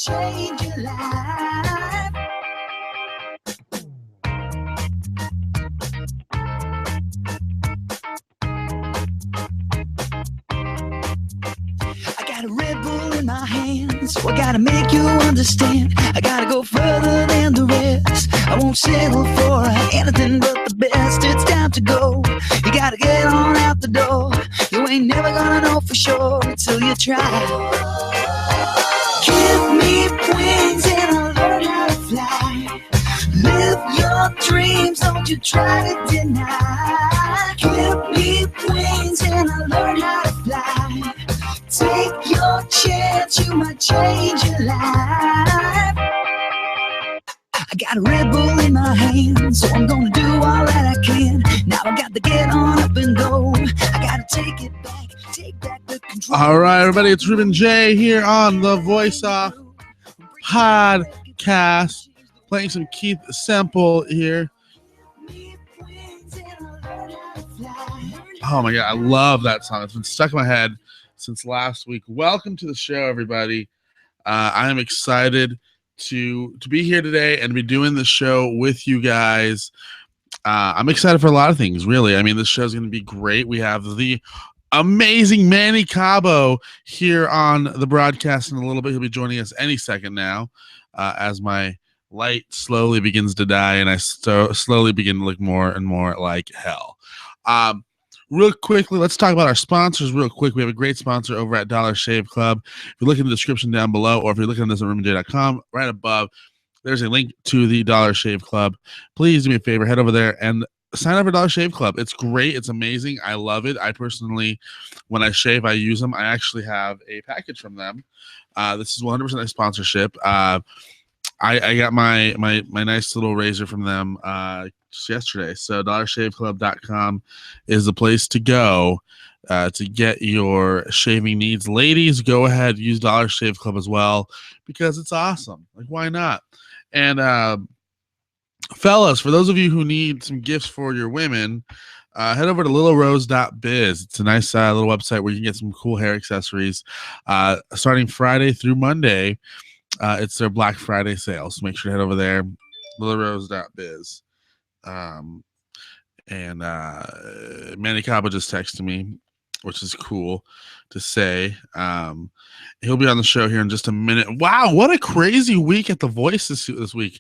change your life. I got a Red Bull in my hand, so I gotta make you understand. I gotta go further than the rest. I won't settle for anything but the best. It's time to go. You gotta get on out the door. You ain't never gonna know for sure until you try. Give me wings and I'll learn how to fly. Live your dreams, don't you try to deny. Give me wings and I'll learn how to fly. Take your chance, you might change your life. I got a Red Bull in my hand, so I'm gonna do all that I can. Now I got to get on up and go. I gotta take it back, take back the control. All right, everybody, it's Ruben Jay here on the Voice Off Podcast, playing some Keith Semple here. Oh my God, I love that song. It's been stuck in my head since last week. Welcome to the show, everybody. I am excited to be here today and be doing the show with you guys. I'm excited for a lot of things, really. I mean, this show is going to be great. We have the amazing Manny Cabo here on the broadcast in a little bit. He'll be joining us any second now, as my light slowly begins to die and I slowly begin to look more and more like hell. Real quickly, let's talk about our sponsors real quick. We have a great sponsor over at Dollar Shave Club. If you look in the description down below, or if you're looking at this at RubenJ.com, right above, there's a link to the Dollar Shave Club. Please do me a favor, head over there and sign up for Dollar Shave Club. It's great. It's amazing. I love it. I personally, when I shave, I use them. I actually have a package from them. This is 100% a sponsorship. I got my nice little razor from them just yesterday. So dollarshaveclub.com is the place to go to get your shaving needs. Ladies, go ahead, use Dollar Shave Club as well because it's awesome. Like, why not? And fellas, for those of you who need some gifts for your women, head over to littlerose.biz. It's a nice little website where you can get some cool hair accessories starting Friday through Monday. It's their Black Friday sale, so make sure to head over there, littlerose.biz. And Manny Cabo just texted me, which is cool to say. He'll be on the show here in just a minute. Wow, what a crazy week at the Voice this week.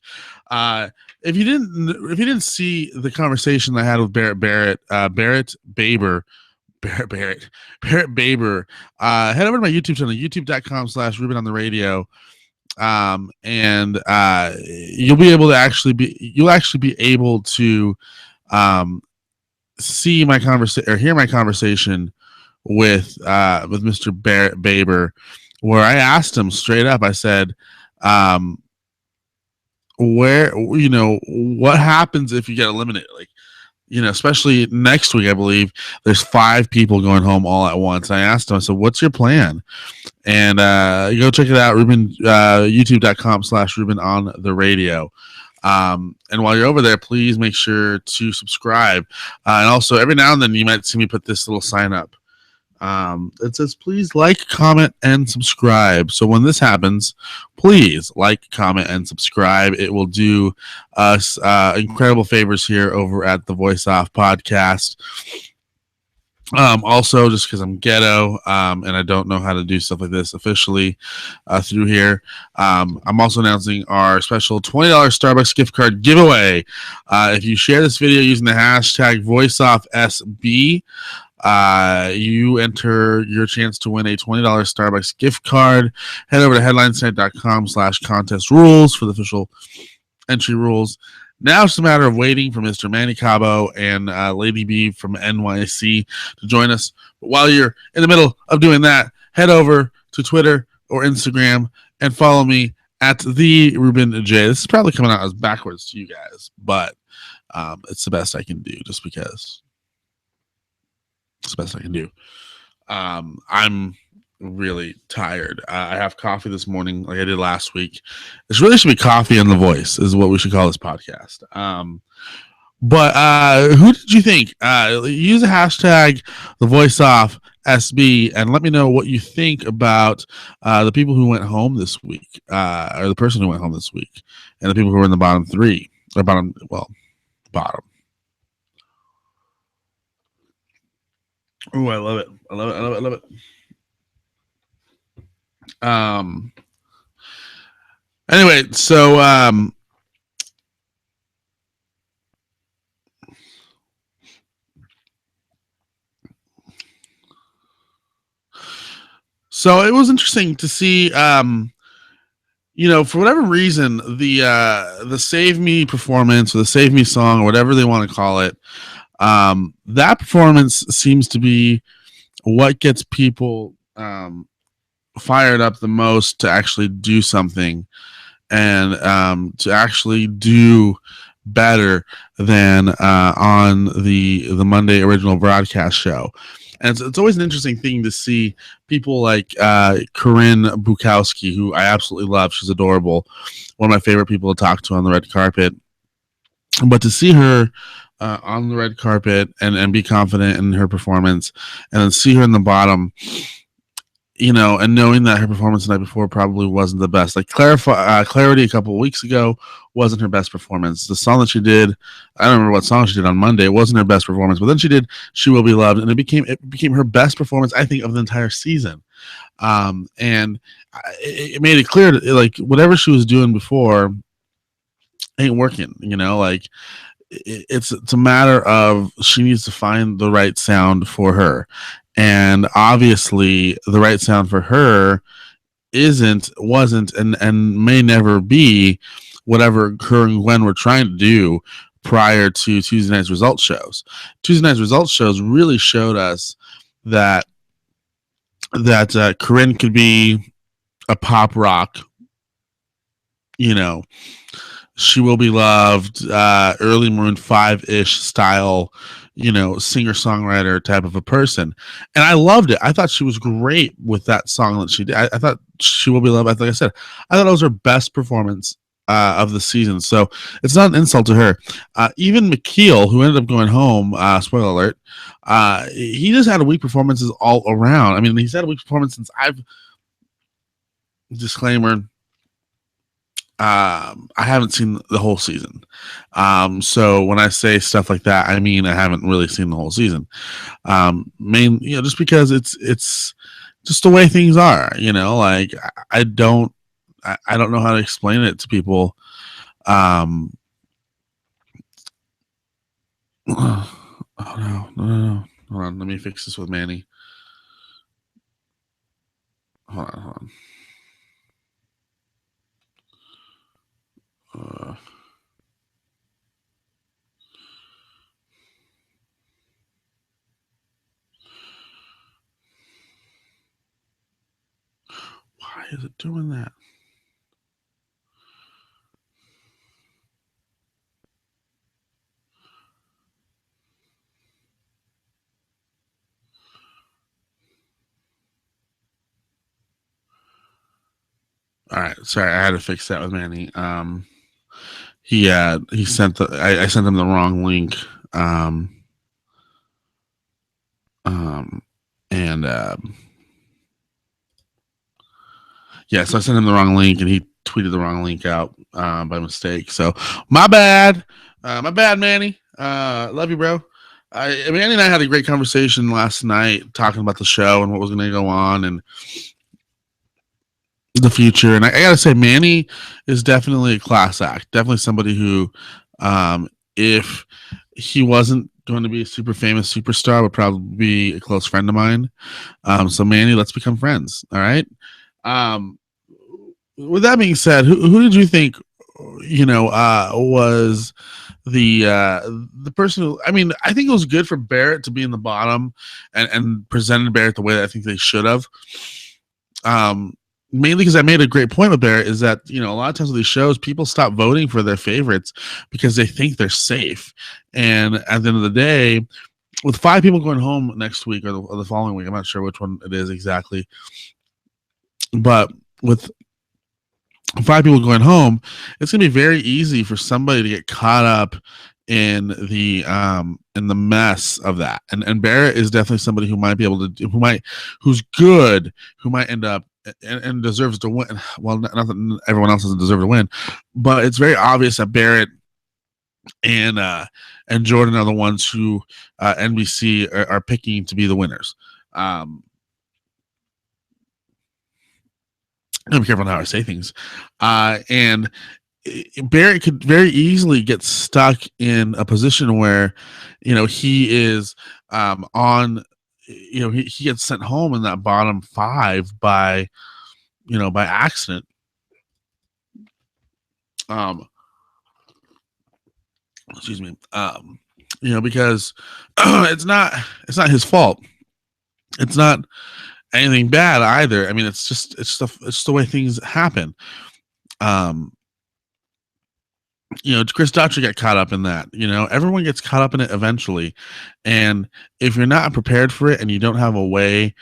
If you didn't see the conversation I had with Barrett Baber, head over to my YouTube channel, youtube.com/Ruben on the radio. And you'll actually be able to see my conversation or hear my conversation with Mr. Barrett Baber, where I asked him straight up. I said, what happens if you get eliminated? Like, especially next week, I believe there's 5 people going home all at once. I asked him, I said, what's your plan? And go check it out, Ruben, youtube.com/Ruben on the radio. And while you're over there, please make sure to subscribe. And also every now and then you might see me put this little sign up. It says, please like, comment, and subscribe. So when this happens, please like, comment, and subscribe. It will do us incredible favors here over at the Voice Off Podcast. Also, just because I'm ghetto and I don't know how to do stuff like this officially through here, I'm also announcing our special $20 Starbucks gift card giveaway. If you share this video using the hashtag VoiceOffSB, you enter your chance to win a $20 Starbucks gift card. Head over to headlinesnet.com/contest rules for the official entry rules. Now it's a matter of waiting for Mr. Manny Cabo and Lady B from NYC to join us. But while you're in the middle of doing that, head over to Twitter or Instagram and follow me at the Ruben Jay. This is probably coming out as backwards to you guys, but it's the best I can do just because. It's the best I can do. I'm really tired. I have coffee this morning like I did last week. This really should be Coffee and the Voice is what we should call this podcast. But who did you think? Use the hashtag the Voice Off SB, and let me know what you think about the people who went home this week, or the person who went home this week, and the people who were in the bottom three, or bottom. Oh, I love it. I love it. I love it. I love it. Anyway, so it was interesting to see, for whatever reason, the Save Me performance or the Save Me song or whatever they want to call it, that performance seems to be what gets people fired up the most to actually do something and to actually do better than on the Monday original broadcast show. And it's always an interesting thing to see people like Corinne Bukowski, who I absolutely love. She's adorable. One of my favorite people to talk to on the red carpet. But to see her on the red carpet and be confident in her performance, and then see her in the bottom, and knowing that her performance the night before probably wasn't the best. Like Clarity a couple of weeks ago wasn't her best performance. The song that she did, I don't remember what song she did on Monday. It wasn't her best performance, but then she did She Will Be Loved, and it became her best performance, I think, of the entire season. And it made it clear that, like, whatever she was doing before ain't working. Like, it's a matter of she needs to find the right sound for her. And obviously the right sound for her wasn't and may never be whatever her and Gwen were trying to do prior to Tuesday night's results shows. Tuesday night's results shows really showed us that Corinne could be a pop rock, She Will Be Loved, early Maroon 5-ish style, singer-songwriter type of a person. And I loved it. I thought she was great with that song that she did. I thought She Will Be Loved, like I said, I thought it was her best performance of the season. So it's not an insult to her. Even McKeel, who ended up going home, spoiler alert, he just had weak performances all around. I mean, he's had a weak performance since disclaimer, I haven't seen the whole season. So when I say stuff like that, I mean I haven't really seen the whole season. Just because it's just the way things are, like I don't know how to explain it to people. Oh no. Hold on, let me fix this with Manny. Hold on. Why is it doing that? All right, sorry, I had to fix that with Manny. He sent I sent him the wrong link. And yeah, so I sent him the wrong link, and he tweeted the wrong link out by mistake. So my bad, Manny. Love you, bro. Manny and I had a great conversation last night talking about the show and what was going to go on and the future. And I gotta say, Manny is definitely a class act. Definitely somebody who, if he wasn't going to be a super famous superstar, would probably be a close friend of mine. So Manny, let's become friends. All right. With that being said, who did you think, was the person who, I mean, I think it was good for Barrett to be in the bottom and presented Barrett the way that I think they should have. Mainly because I made a great point with Barrett is that, a lot of times with these shows, people stop voting for their favorites because they think they're safe. And at the end of the day, with 5 people going home next week or the following week, I'm not sure which one it is exactly, but with 5 people going home, it's going to be very easy for somebody to get caught up in the mess of that. And Barrett is definitely somebody who might be able to who's good, who might end up and deserves to win. Well, not that everyone else doesn't deserve to win, but it's very obvious that Barrett and Jordan are the ones who NBC are picking to be the winners. I'm be careful on how I say things. And Barrett could very easily get stuck in a position where, he is on, he gets sent home in that bottom 5 by accident. Excuse me. Because it's not his fault. It's not anything bad either. I mean, it's just the way things happen. Chris Daughtry got caught up in that. Everyone gets caught up in it eventually. And if you're not prepared for it and you don't have a way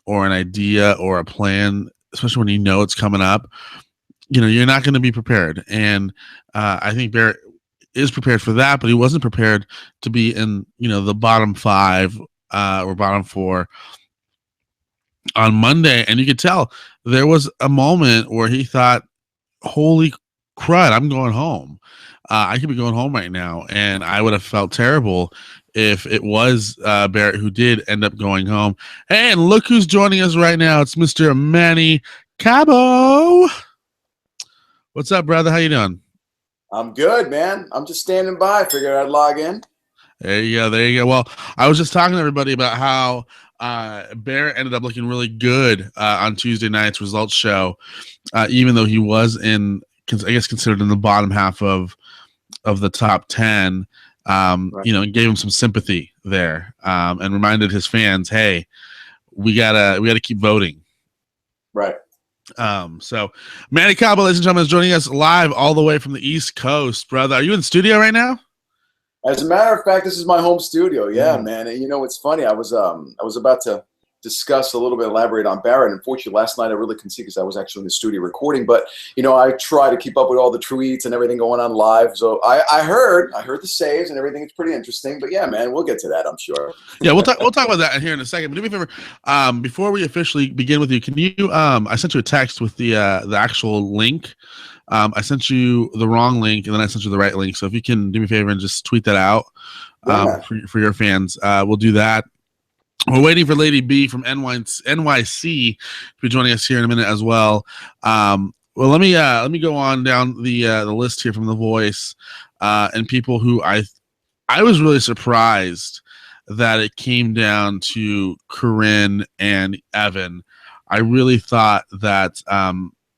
or an idea or a plan, especially when it's coming up, you're not going to be prepared. And I think Barrett is prepared for that, but he wasn't prepared to be in, the bottom 5 or bottom 4 on Monday. And you could tell there was a moment where he thought, holy crud, I'm going home. I could be going home right now. And I would have felt terrible if it was Barrett who did end up going home. Hey, and look who's joining us right now. It's Mr. Manny Cabo. What's up, brother? How you doing? I'm good, man. I'm just standing by. Figured I'd log in. There you go. Well, I was just talking to everybody about how Barrett ended up looking really good on Tuesday night's results show, even though he was considered in the bottom half of the top 10, right. And gave him some sympathy there, and reminded his fans, hey, we gotta keep voting. Right. So Manny Cabo, ladies and gentlemen, is joining us live all the way from the East Coast, brother. Are you in studio right now? As a matter of fact, this is my home studio. Yeah, man. And it's funny. I was about to discuss a little bit, elaborate on Barrett. Unfortunately, last night I really couldn't see because I was actually in the studio recording. But I try to keep up with all the tweets and everything going on live. So I heard the saves and everything. It's pretty interesting. But yeah, man, we'll get to that, I'm sure. Yeah, we'll talk about that here in a second. But do me a favor, before we officially begin with you, can you? I sent you a text with the actual link. I sent you the wrong link and then I sent you the right link. So if you can do me a favor and just tweet that out for your fans, we'll do that. We're waiting for Lady B from NYC to be joining us here in a minute as well. Well, let me go on down the list here from The Voice, and people who I was really surprised that it came down to Corinne and Evan. I really thought that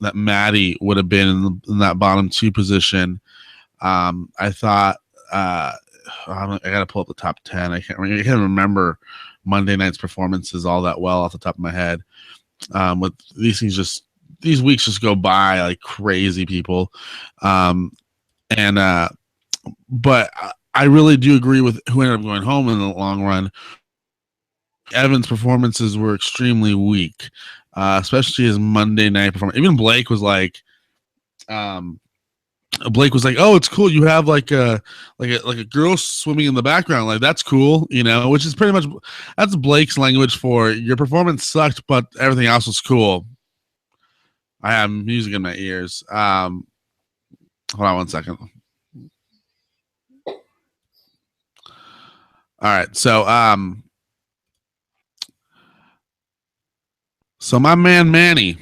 that Maddie would have been in that bottom 2 position. I thought I gotta pull up the top 10. I can't remember Monday night's performances all that well off the top of my head. With these things, these weeks just go by like crazy, people. But I really do agree with who ended up going home in the long run. Evan's performances were extremely weak, especially his Monday night performance. Even Blake was like, "Oh, it's cool. You have like a girl swimming in the background. Like that's cool, which is pretty much that's Blake's language for your performance sucked, but everything else was cool." I have music in my ears. Hold on one second. All right, so my man Manny.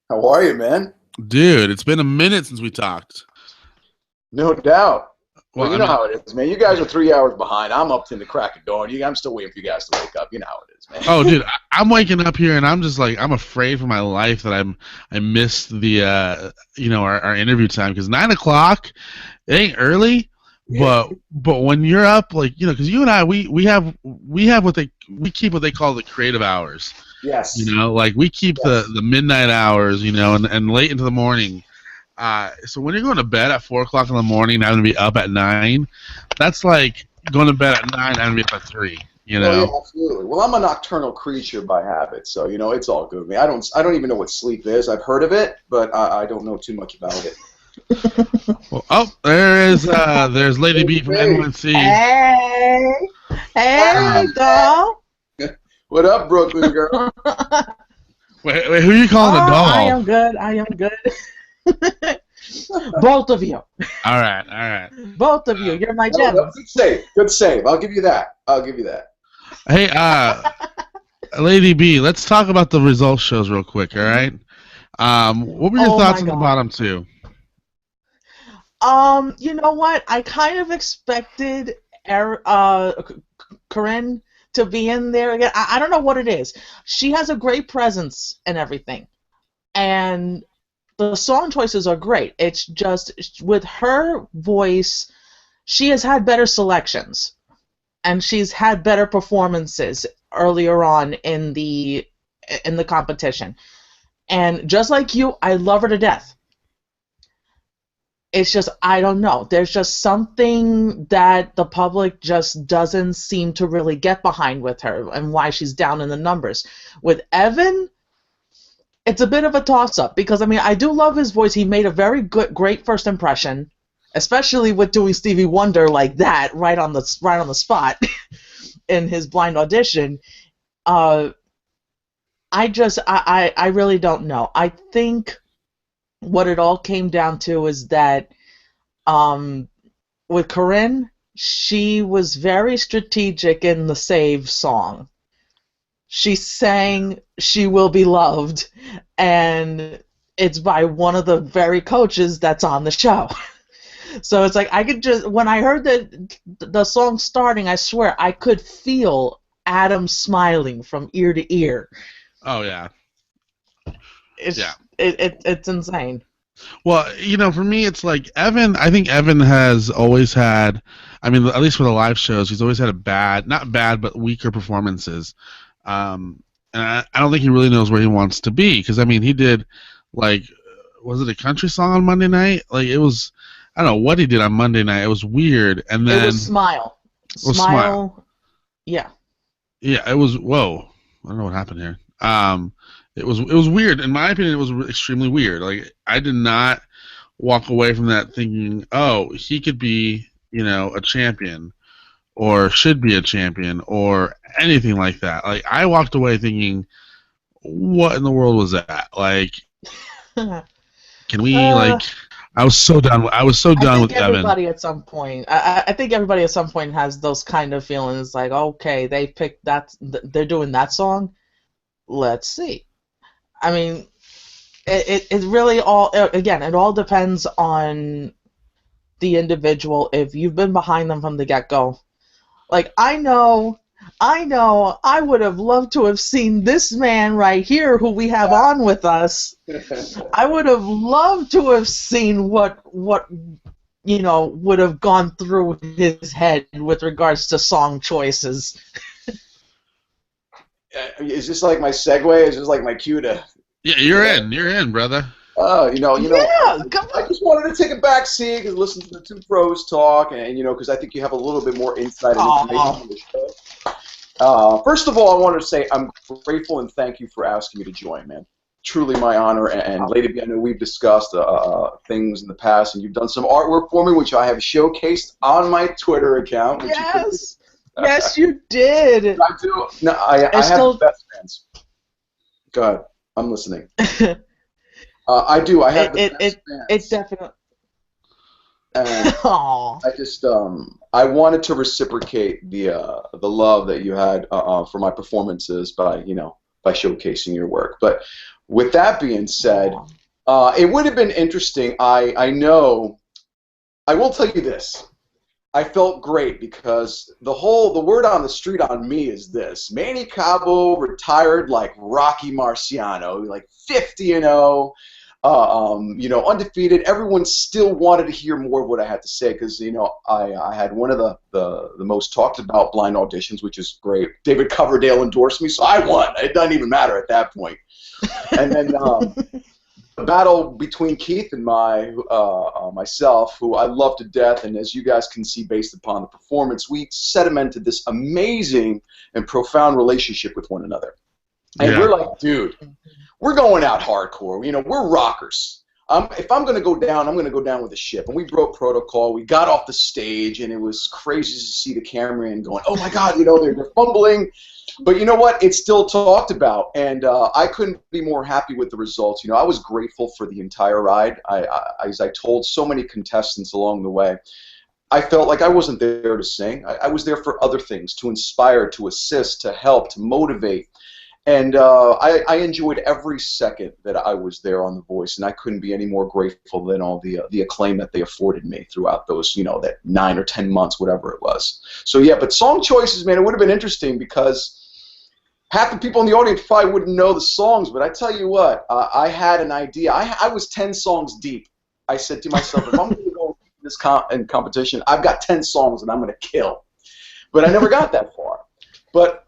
How are you, man? Dude, it's been a minute since we talked. No doubt. Well, you know how it is, man. You guys are 3 hours behind. I'm up to the crack of dawn. I'm still waiting for you guys to wake up. You know how it is, man. Oh, dude, I'm waking up here and I'm just like, I'm afraid for my life that I missed the our interview time because 9 o'clock, it ain't early, but when you're up, like because you and I we keep what they call the creative hours. Yes. Like we keep the midnight hours, and late into the morning. So when you're going to bed at 4 o'clock in the morning and having to be up at 9, that's like going to bed at 9 and having to be up at 3. Oh, yeah, absolutely. Well, I'm a nocturnal creature by habit, so it's all good with me. I don't even know what sleep is. I've heard of it, but I don't know too much about it. Well, oh, there's Lady B from NYC. Hey, hey, doll. What up, Brooklyn girl? Wait, who are you calling a doll? I am good. I am good. Both of you. All right. Both of you. You're my No, gems. good save. Good save. I'll give you that. Hey, Lady B, let's talk about the results shows real quick, all right? What were your Oh thoughts my on the God. bottom two? You know what? I kind of expected Corinne to be in there again. I don't know what it is. She has a great presence and everything. And the song choices are great. It's just with her voice, she has had better selections. And she's had better performances earlier on in the competition. And just like you, I love her to death. It's just, I don't know. There's just something that the public just doesn't seem to really get behind with her and why she's down in the numbers. With Evan, it's a bit of a toss-up because, I mean, I do love his voice. He made a very great first impression, especially with doing Stevie Wonder like that right on the spot in his blind audition. I really don't know. I think what it all came down to is that with Corinne, she was very strategic in the Save song. She sang She Will Be Loved, and it's by one of the very coaches that's on the show. So it's like I could just, when I heard the song starting, I swear I could feel Adam smiling from ear to ear. Oh, yeah. It's insane. Well, for me, it's like Evan. I think Evan has always had, I mean, at least for the live shows, he's always had not bad, but weaker performances. And I don't think he really knows where he wants to be because, I mean, he did, like, was it a country song on Monday night? Like, it was, I don't know what he did on Monday night. It was weird. And then it was Smile. Smile. Yeah. Yeah, it was. Whoa, I don't know what happened here. It was weird. In my opinion, it was extremely weird. Like, I did not walk away from that thinking, oh, he could be, a champion, or should be a champion, or anything like that. Like, I walked away thinking, what in the world was that? Like, can we I was so done. I was so done with Evan. Everybody at some point, I think everybody at some point has those kind of feelings. Like, okay, they picked that. They're doing that song. Let's see. I mean, it really all, again, it all depends on the individual. If you've been behind them from the get-go, like I know, I would have loved to have seen this man right here, who we have on with us. I would have loved to have seen what would have gone through his head with regards to song choices. Is this like my segue? Is this like my cue to? Yeah, you're in, brother. Oh, Yeah, I just wanted to take a back seat and listen to the two pros talk, and because I think you have a little bit more insight and information on the show. First of all, I wanted to say I'm grateful and thank you for asking me to join, man. Truly my honor. And Lady B, I know we've discussed things in the past, and you've done some artwork for me, which I have showcased on my Twitter account. Yes. Yes, you did. I do. No, I have the best fans. Go ahead. I'm listening. I do. I have the best fans. It definitely. And I just I wanted to reciprocate the love that you had for my performances by showcasing your work. But with that being said, it would have been interesting. I know. I will tell you this. I felt great because the word on the street on me is this: Manny Cabo retired like Rocky Marciano, like 50-0. Undefeated. Everyone still wanted to hear more of what I had to say because, I had one of the most talked about blind auditions, which is great. David Coverdale endorsed me, so I won. It doesn't even matter at that point. And then the battle between Keith and myself, who I love to death, and as you guys can see based upon the performance, we sedimented this amazing and profound relationship with one another. And we're like, dude, we're going out hardcore. We're rockers. if I'm going to go down, I'm going to go down with a ship. And we broke protocol. We got off the stage, and it was crazy to see the cameraman going, oh, my God, they're fumbling. But you know what? It's still talked about, and I couldn't be more happy with the results. I was grateful for the entire ride. As I told so many contestants along the way, I felt like I wasn't there to sing. I was there for other things, to inspire, to assist, to help, to motivate. And I enjoyed every second that I was there on The Voice, and I couldn't be any more grateful than all the acclaim that they afforded me throughout those, that 9 or 10 months, whatever it was. So yeah, but song choices, man, it would have been interesting because half the people in the audience probably wouldn't know the songs, but I tell you what, I had an idea. I was 10 songs deep. I said to myself, if I'm going to go in this competition, I've got 10 songs that I'm going to kill. But I never got that far. But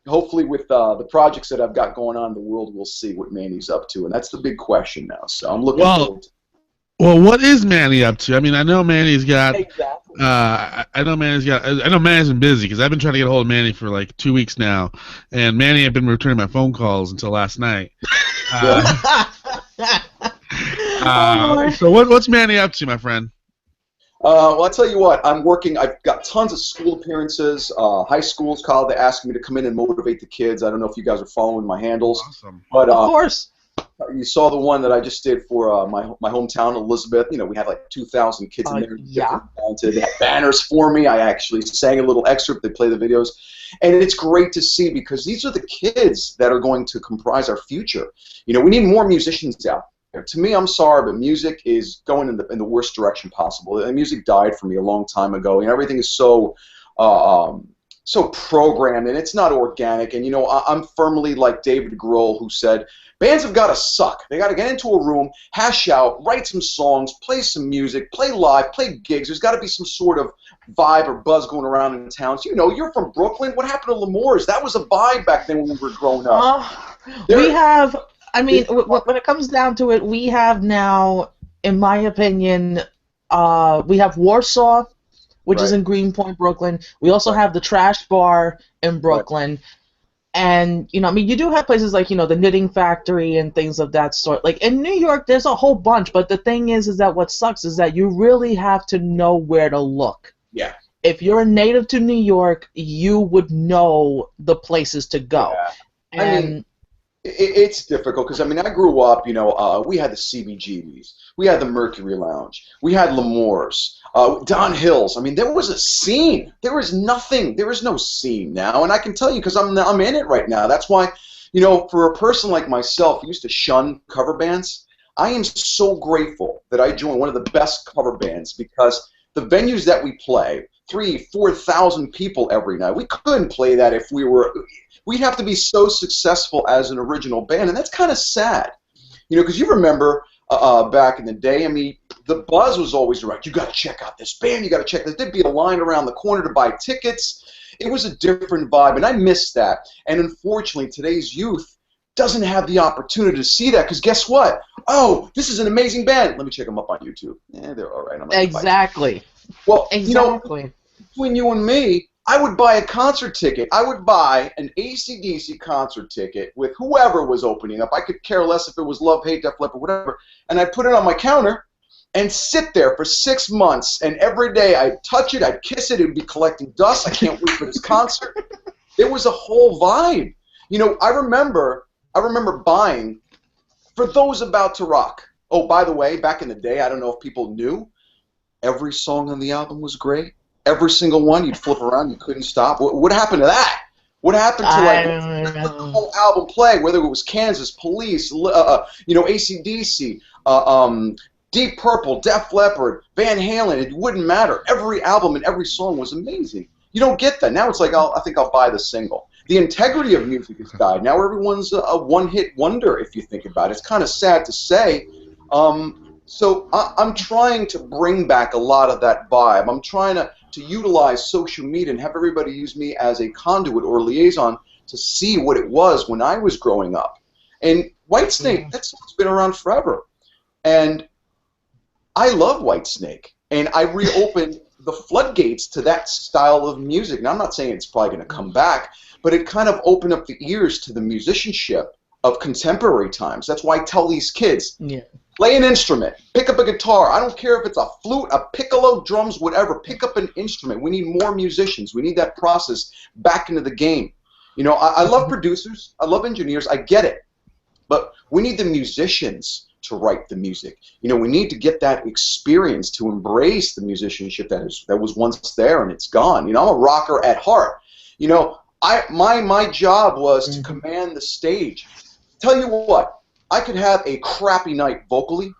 hopefully with the projects that I've got going on, the world will see what Manny's up to, and that's the big question now. So I'm looking forward to it. Well, what is Manny up to? I mean, I know Manny's got. Exactly. I know Manny's been busy because I've been trying to get a hold of Manny for like 2 weeks now, and Manny had been returning my phone calls until last night. So what's Manny up to, my friend? Well, I'll tell you what, I'm working. I've got tons of school appearances, high schools, college. They asked me to come in and motivate the kids. I don't know if you guys are following my handles. Awesome. But, of course. You saw the one that I just did for my hometown, Elizabeth. We had like 2,000 kids in there. Yeah. They had banners for me. I actually sang a little excerpt. They play the videos. And it's great to see because these are the kids that are going to comprise our future. We need more musicians out there. To me, I'm sorry, but music is going in the worst direction possible. And music died for me a long time ago. Everything is so programmed, and it's not organic. And I'm firmly like David Grohl, who said, bands have got to suck. They got to get into a room, hash out, write some songs, play some music, play live, play gigs. There's got to be some sort of vibe or buzz going around in towns. You're from Brooklyn. What happened to L'Amour's? That was a vibe back then when we were growing up. We have, when it comes down to it, we have now, in my opinion, we have Warsaw, which is in Greenpoint, Brooklyn. We also have the Trash Bar in Brooklyn. Right. And, you do have places like, the Knitting Factory and things of that sort. Like, in New York, there's a whole bunch. But the thing is that what sucks is that you really have to know where to look. Yeah. If you're a native to New York, you would know the places to go. Yeah. And it's difficult because, I grew up, we had the CBGBs. We had the Mercury Lounge. We had L'Amour's. Don Hills. There was a scene. There is nothing. There is no scene now. And I can tell you because I'm in it right now. That's why, for a person like myself who used to shun cover bands, I am so grateful that I joined one of the best cover bands because the venues that we play, 3,000-4,000 people every night, we couldn't play that if we'd have to be so successful as an original band. And that's kind of sad, because you remember back in the day, the buzz was always around. You got to check out this band. You got to check this. There'd be a line around the corner to buy tickets. It was a different vibe, and I miss that. And unfortunately, today's youth doesn't have the opportunity to see that because guess what? Oh, this is an amazing band. Let me check them up on YouTube. Yeah, they're all right. Exactly. Well, between you and me, I would buy a concert ticket. I would buy an AC/DC concert ticket with whoever was opening up. I could care less if it was Love, Hate, Def Leppard, whatever. And I'd put it on my counter and sit there for 6 months. And every day I'd touch it, I'd kiss it, it would be collecting dust. I can't wait for this concert. It was a whole vibe. I remember buying For Those About to Rock. Oh, by the way, back in the day, I don't know if people knew, every song on the album was great. Every single one, you'd flip around, you couldn't stop. What happened to that? What happened to the whole album play, whether it was Kansas, Police, AC/DC, Deep Purple, Def Leppard, Van Halen, it wouldn't matter. Every album and every song was amazing. You don't get that. Now it's like, I think I'll buy the single. The integrity of music has died. Now everyone's a one-hit wonder, if you think about it. It's kind of sad to say. So I'm trying to bring back a lot of that vibe. I'm trying to utilize social media and have everybody use me as a conduit or liaison to see what it was when I was growing up. And Whitesnake, that song's been around forever. And I love Whitesnake. And I reopened the floodgates to that style of music. Now, I'm not saying it's probably going to come back, but it kind of opened up the ears to the musicianship of contemporary times. That's why I tell these kids, Play an instrument. Pick up a guitar. I don't care if it's a flute, a piccolo, drums, whatever. Pick up an instrument. We need more musicians. We need that process back into the game. You know, I love producers. I love engineers. I get it. But we need the musicians to write the music. You know, we need to get that experience to embrace the musicianship that was once there and it's gone. You know, I'm a rocker at heart. You know, my job was to command the stage. Tell you what, I could have a crappy night vocally,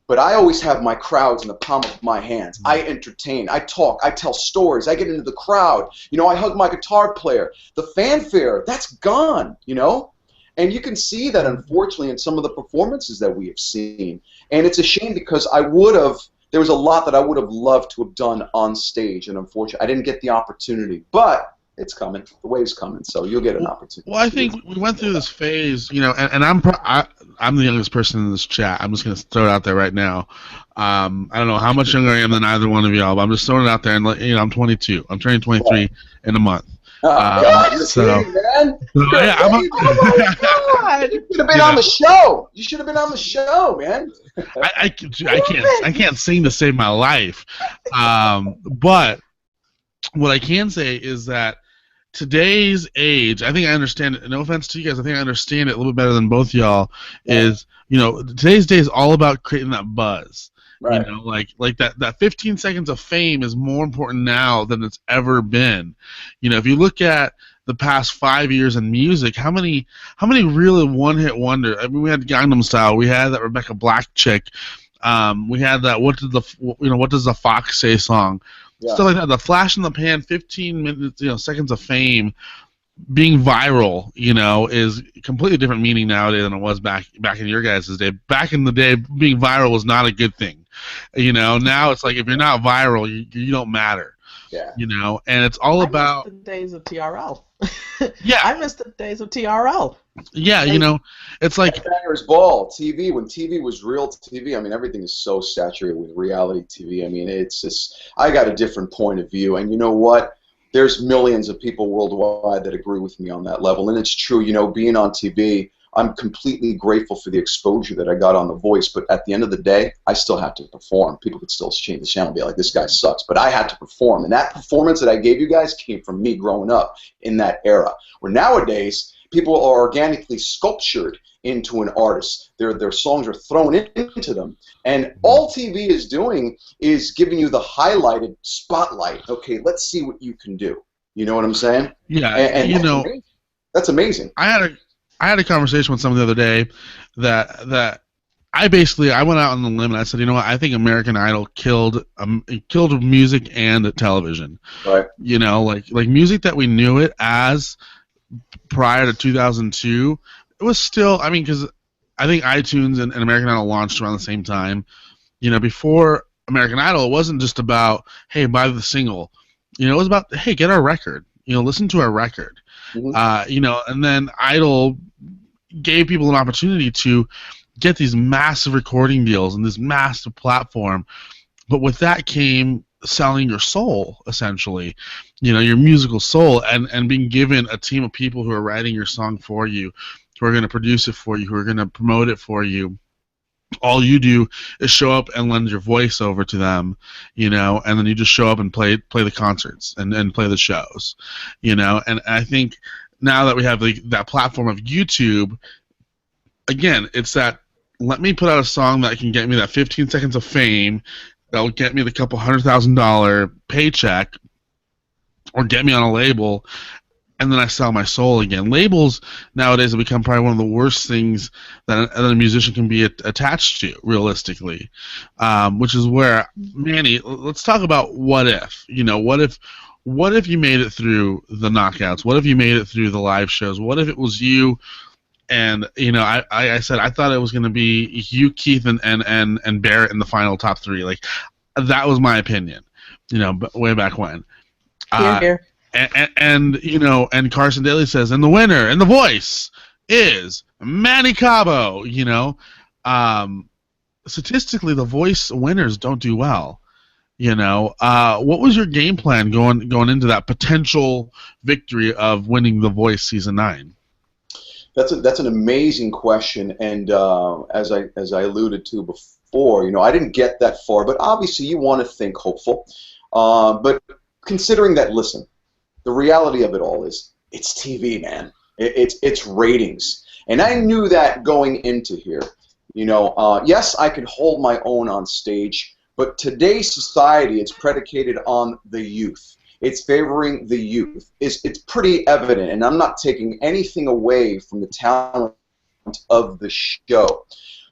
but I always have my crowds in the palm of my hands. I entertain, I talk, I tell stories, I get into the crowd. You know, I hug my guitar player. The fanfare, that's gone, you know? And you can see that, unfortunately, in some of the performances that we have seen. And it's a shame because there was a lot that I would have loved to have done on stage, and unfortunately, I didn't get the opportunity. But it's coming. The wave's coming, so you'll get an opportunity. Well, I think we went through this phase, you know, and I'm the youngest person in this chat. I'm just going to throw it out there right now. I don't know how much younger I am than either one of y'all, but I'm just throwing it out there. And you know, I'm 22. I'm turning 23 in a month. God, so, kidding, man. So, yeah, oh my God! You should have been on the show. You should have been on the show, man. I can't sing to save my life, but what I can say is that today's age, I think I understand it. No offense to you guys, I think I understand it a little bit better than both y'all. Yeah. Is, you know, today's day is all about creating that buzz. Right. You know, like that 15 seconds of fame is more important now than it's ever been. You know, if you look at the past 5 years in music, how many really one-hit wonder? I mean, we had Gangnam Style, we had that Rebecca Black chick, we had that what does the Fox say song, stuff like that. The flash in the pan, 15 minutes, you know, seconds of fame. Being viral, you know, is completely different meaning nowadays than it was back in your guys' day. Back in the day, being viral was not a good thing. You know, now it's like if you're not viral, you don't matter. Yeah. You know, and it's all about the days of TRL. Yeah. I miss the days of TRL. Yeah, you know, it's like Banger's Ball, TV, when TV was real TV. I mean, everything is so saturated with reality TV. I mean, it's just, I got a different point of view, and you know what? There's millions of people worldwide that agree with me on that level, and it's true. You know, being on TV, I'm completely grateful for the exposure that I got on The Voice, but at the end of the day, I still have to perform. People could still change the channel and be like, this guy sucks, but I had to perform, and that performance that I gave you guys came from me growing up in that era, where nowadays, people are organically sculptured into an artist. Their songs are thrown into them. And all TV is doing is giving you the highlighted spotlight. Okay, let's see what you can do. You know what I'm saying? Yeah, and you know, that's amazing. I had a conversation with someone the other day that I went out on the limb and I said, you know what, I think American Idol killed music and television. Right. You know, like music that we knew it as prior to 2002, it was still, I mean, because I think iTunes and American Idol launched around the same time. You know, before American Idol, it wasn't just about, hey, buy the single. You know, it was about, hey, get our record. You know, listen to our record. Mm-hmm. You know, and then Idol gave people an opportunity to get these massive recording deals and this massive platform. But with that came selling your soul, essentially, you know, your musical soul, and being given a team of people who are writing your song for you, who are going to produce it for you, who are going to promote it for you. All you do is show up and lend your voice over to them, you know, and then you just show up and play the concerts and play the shows, you know. And I think now that we have that platform of YouTube, again, it's that, let me put out a song that can get me that 15 seconds of fame, that'll get me the couple $100,000 paycheck, or get me on a label, and then I sell my soul again. Labels nowadays have become probably one of the worst things that a musician can be attached to, realistically, which is where, Manny, let's talk about what if. You know, what if you made it through the knockouts? What if you made it through the live shows? What if it was you? And, you know, I said I thought it was going to be you, Keith, and Barrett in the final top three. Like, that was my opinion, you know, way back when. Here. And you know, and Carson Daly says, and the winner and The Voice is Manny Cabo. You know, statistically, The Voice winners don't do well. You know, what was your game plan going into that potential victory of winning The Voice season 9? That's an amazing question, and as I alluded to before, I didn't get that far, but obviously you want to think hopeful. But considering that, listen, the reality of it all is it's TV, man. It's ratings, and I knew that going into here. Yes, I could hold my own on stage, but today's society, it's predicated on the youth. It's favoring the youth. It's pretty evident, and I'm not taking anything away from the talent of the show.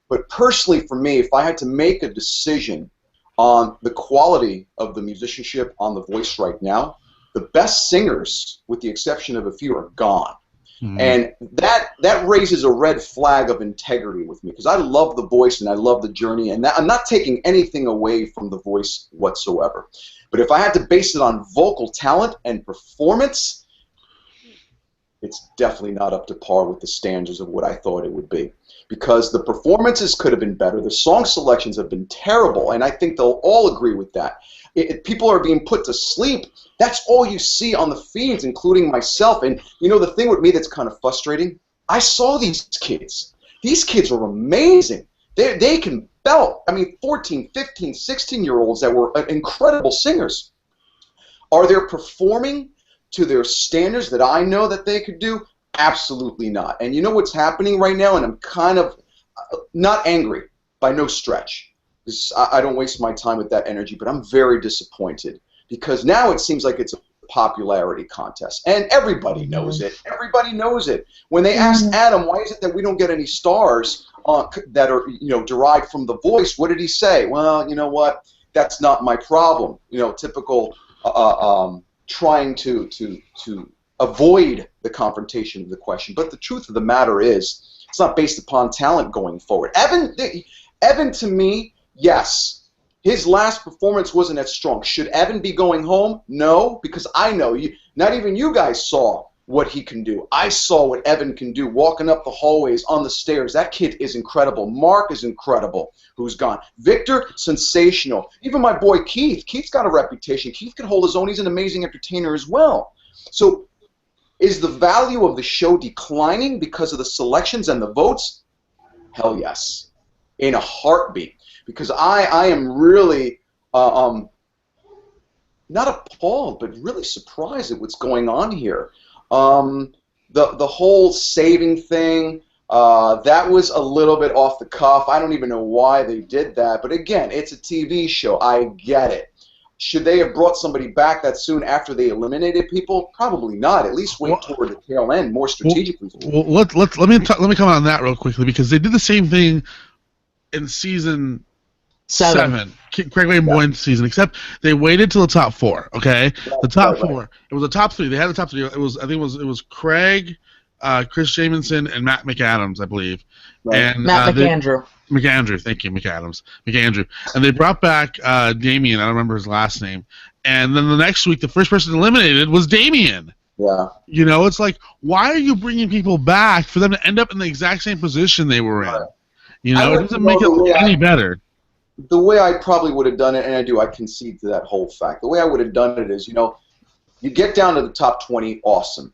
But personally, for me, if I had to make a decision on the quality of the musicianship on The Voice right now, the best singers, with the exception of a few, are gone. And that raises a red flag of integrity with me, because I love The Voice and I love the journey, and I'm not taking anything away from The Voice whatsoever. But if I had to base it on vocal talent and performance, it's definitely not up to par with the standards of what I thought it would be. Because the performances could have been better, the song selections have been terrible, and I think they'll all agree with that. People are being put to sleep. That's all you see on the feeds, including myself. And the thing with me that's kind of frustrating, I saw these kids. These kids are amazing. They can belt. I mean, 14, 15, 16-year-olds that were incredible singers. Are they performing to their standards that I know that they could do? Absolutely not. And you know what's happening right now? And I'm kind of not angry by no stretch, because I don't waste my time with that energy, but I'm very disappointed, because now it seems like it's a popularity contest, and everybody knows it. Everybody knows it. When they asked Adam, why is it that we don't get any stars that are derived from The Voice, what did he say? Well, you know what? That's not my problem. Typical trying to avoid the confrontation of the question. But the truth of the matter is, it's not based upon talent going forward. Evan, to me, yes, his last performance wasn't as strong. Should Evan be going home? No, because I know not even you guys saw what he can do. I saw what Evan can do walking up the hallways, on the stairs. That kid is incredible. Mark is incredible, who's gone. Victor, sensational. Even my boy Keith. Keith's got a reputation. Keith can hold his own. He's an amazing entertainer as well. So is the value of the show declining because of the selections and the votes? Hell yes. In a heartbeat. Because I am really not appalled, but really surprised at what's going on here. The whole saving thing, that was a little bit off the cuff. I don't even know why they did that. But again, it's a TV show. I get it. Should they have brought somebody back that soon after they eliminated people? Probably not. At least wait toward the tail end, more strategically. Well, let me comment on that real quickly, because they did the same thing in season 7. Craig Wayne Boyne's season, except they waited till the top 4. Okay, the top 4. It was the top 3. They had the top 3. It was Craig, Chris Jamison, and Matt McAdams, I believe. Right. And Matt McAndrew. McAndrew, thank you, McAndrew. And they brought back Damien. I don't remember his last name. And then the next week, the first person eliminated was Damien. Yeah. It's like, why are you bringing people back for them to end up in the exact same position they were in? It doesn't make it any better. The way I probably would have done it, and I concede to that whole fact. The way I would have done it is, you get down to the top 20, awesome.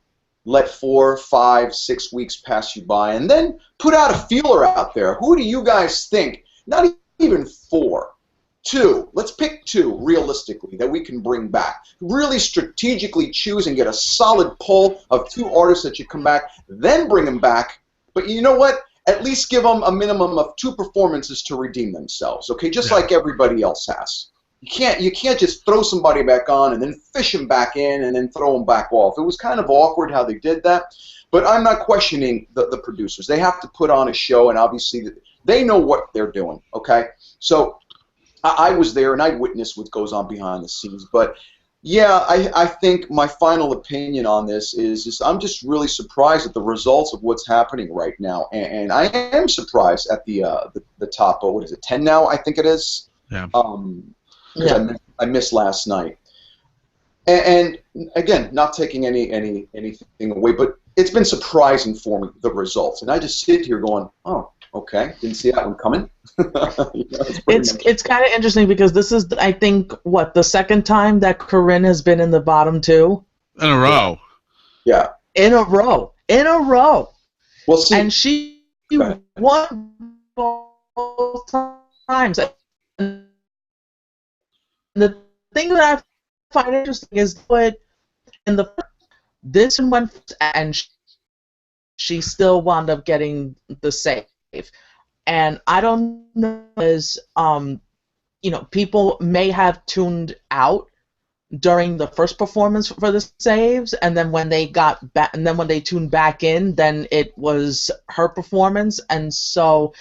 Let 4, 5, 6 weeks pass you by, and then put out a feeler out there. Who do you guys think? Not even 4. 2. Let's pick 2, realistically, that we can bring back. Really strategically choose and get a solid pull of 2 artists that you come back, then bring them back. But you know what? At least give them a minimum of 2 performances to redeem themselves, okay? Just like everybody else has. You can't just throw somebody back on and then fish them back in and then throw them back off. It was kind of awkward how they did that, but I'm not questioning the producers. They have to put on a show, and obviously they know what they're doing, okay? So I was there and I witnessed what goes on behind the scenes, but yeah, I think my final opinion on this is I'm just really surprised at the results of what's happening right now, and I am surprised at the top. What is it? 10 now? I think it is. Yeah. I missed last night, and again, not taking anything away, but it's been surprising for me, the results, and I just sit here going, oh, okay, didn't see that one coming. It's kind of interesting, because this is, I think, the second time that Corinne has been in the bottom 2 in a row. Yeah. In a row. Well, see, and she won both times. And the thing that I find interesting is what in the this one went and she still wound up getting the save. And I don't know, is people may have tuned out during the first performance for the saves, and then when they got back, and then when they tuned back in, then it was her performance, and so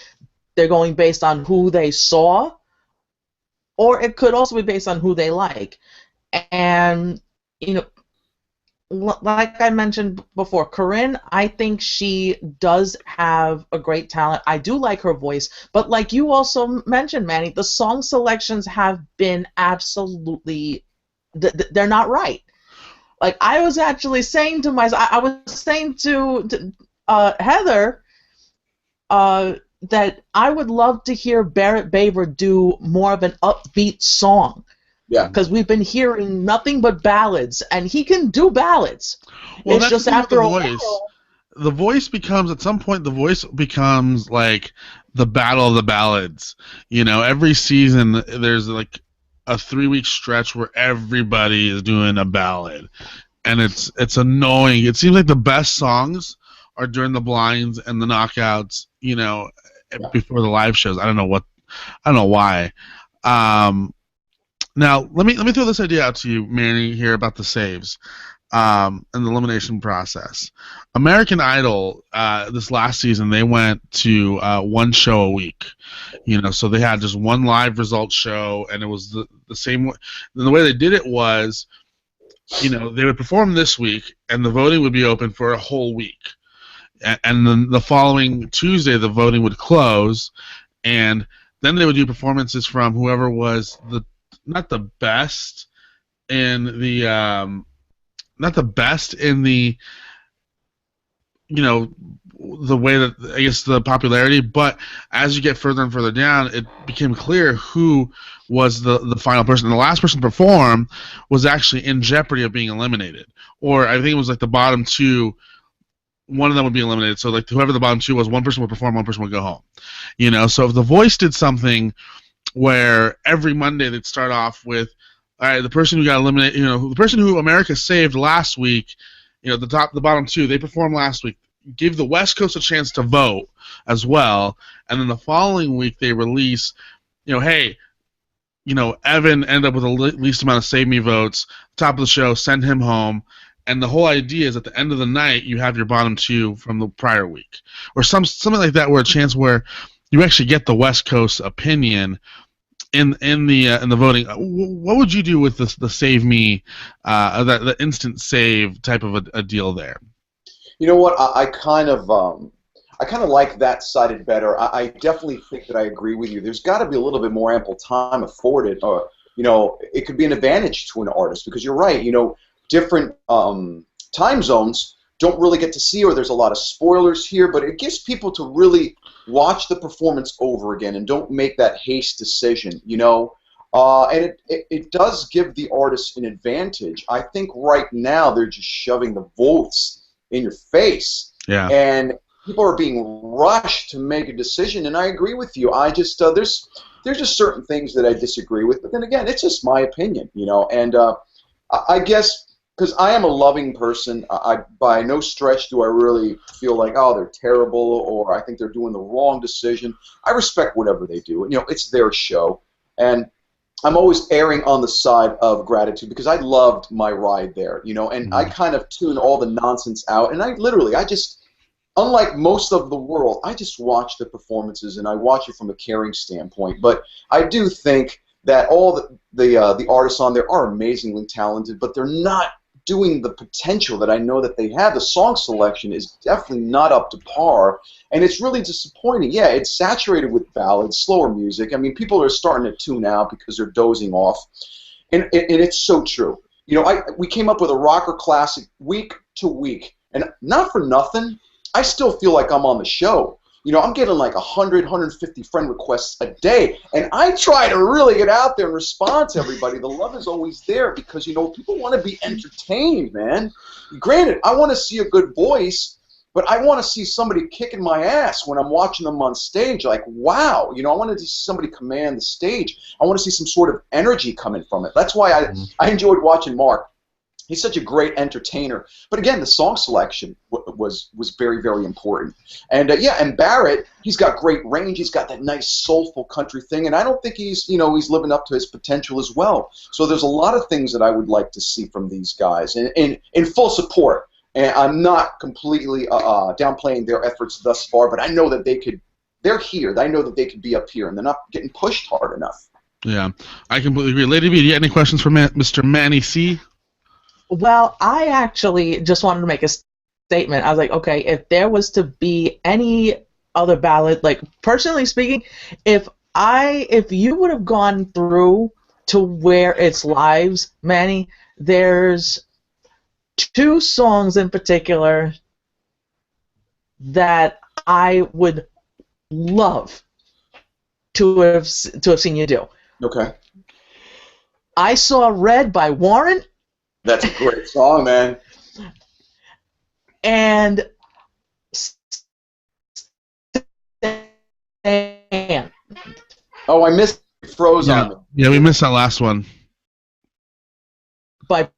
they're going based on who they saw, or it could also be based on who they like. And like I mentioned before, Corinne, I think she does have a great talent. I do like her voice, but like you also mentioned, Manny, the song selections have been absolutely, they're not right. Like I was actually saying to myself, I was saying to Heather that I would love to hear Barrett Baver do more of an upbeat song. Yeah. Because we've been hearing nothing but ballads, and he can do ballads. Well, it's that's just the thing with after the a voice. while. The voice becomes, at some point, the voice becomes like the battle of the ballads. Every season there's like a 3-week stretch where everybody is doing a ballad, and it's annoying. It seems like the best songs are during the blinds and the knockouts, before the live shows. I don't know why. Now let me throw this idea out to you, Manny, here about the saves. And the elimination process. American Idol, this last season, they went to one show a week. So they had just one live results show, and it was the same way. The way they did it was, they would perform this week, and the voting would be open for a whole week. And then the following Tuesday, the voting would close, and then they would do performances from whoever was not the best in the the way that, I guess, the popularity, but as you get further and further down, it became clear who was the final person. And the last person to perform was actually in jeopardy of being eliminated, or I think it was like the bottom two. One of them would be eliminated. So like whoever the bottom two was, one person would perform, one person would go home. So if The Voice did something where every Monday they'd start off with, all right, the person who got eliminated, the person who America saved last week, the bottom two, they performed last week. Give the West Coast a chance to vote as well, and then the following week they release, hey, Evan ended up with the least amount of Save Me votes, top of the show, send him home. And the whole idea is at the end of the night you have your bottom two from the prior week, or something like that, where a chance where you actually get the West Coast opinion in the voting. What would you do with the Save Me, the instant save type of a deal there? You know what? I kind of like that sided better. I definitely think that I agree with you. There's got to be a little bit more ample time afforded, or it could be an advantage to an artist, because you're right. Different time zones don't really get to see, or there's a lot of spoilers here, but it gives people to really watch the performance over again and don't make that haste decision, and it does give the artist an advantage. I think right now they're just shoving the votes in your face, and people are being rushed to make a decision, and I agree with you. I just there's just certain things that I disagree with, but then again, it's just my opinion, and I guess, because I am a loving person, by no stretch do I really feel like, oh, they're terrible, or I think they're doing the wrong decision. I respect whatever they do. It's their show, and I'm always erring on the side of gratitude, because I loved my ride there, and I kind of tune all the nonsense out, and I just, unlike most of the world, I just watch the performances, and I watch it from a caring standpoint. But I do think that all the artists on there are amazingly talented, but they're not doing the potential that I know that they have. The song selection is definitely not up to par, and it's really disappointing. Yeah, it's saturated with ballads, slower music. I mean, people are starting to tune out because they're dozing off, and it's so true. We came up with a rocker classic week to week, and not for nothing, I still feel like I'm on the show. I'm getting like 100, 150 friend requests a day, and I try to really get out there and respond to everybody. The love is always there, because, people want to be entertained, man. Granted, I want to see a good voice, but I want to see somebody kicking my ass when I'm watching them on stage. Like, wow, you know, I want to see somebody command the stage. I want to see some sort of energy coming from it. That's why I enjoyed watching Mark. He's such a great entertainer. But again, the song selection was very, very important. And yeah, and Barrett, he's got great range. He's got that nice soulful country thing. And I don't think he's living up to his potential as well. So there's a lot of things that I would like to see from these guys in full support. And I'm not completely downplaying their efforts thus far, but I know that they're here. I know that they could be up here, and they're not getting pushed hard enough. Yeah, I completely agree. Lady B, do you have any questions for Mr. Manny C? Well, I actually just wanted to make a statement. I was like, okay, if there was to be any other ballad, like personally speaking, if you would have gone through to where it's lives, Manny, there's 2 songs in particular that I would love to have seen you do. Okay. I Saw Red by Warren. That's a great song, man. And Stand. Oh, I missed Froze on me. Yeah, we missed that last one. By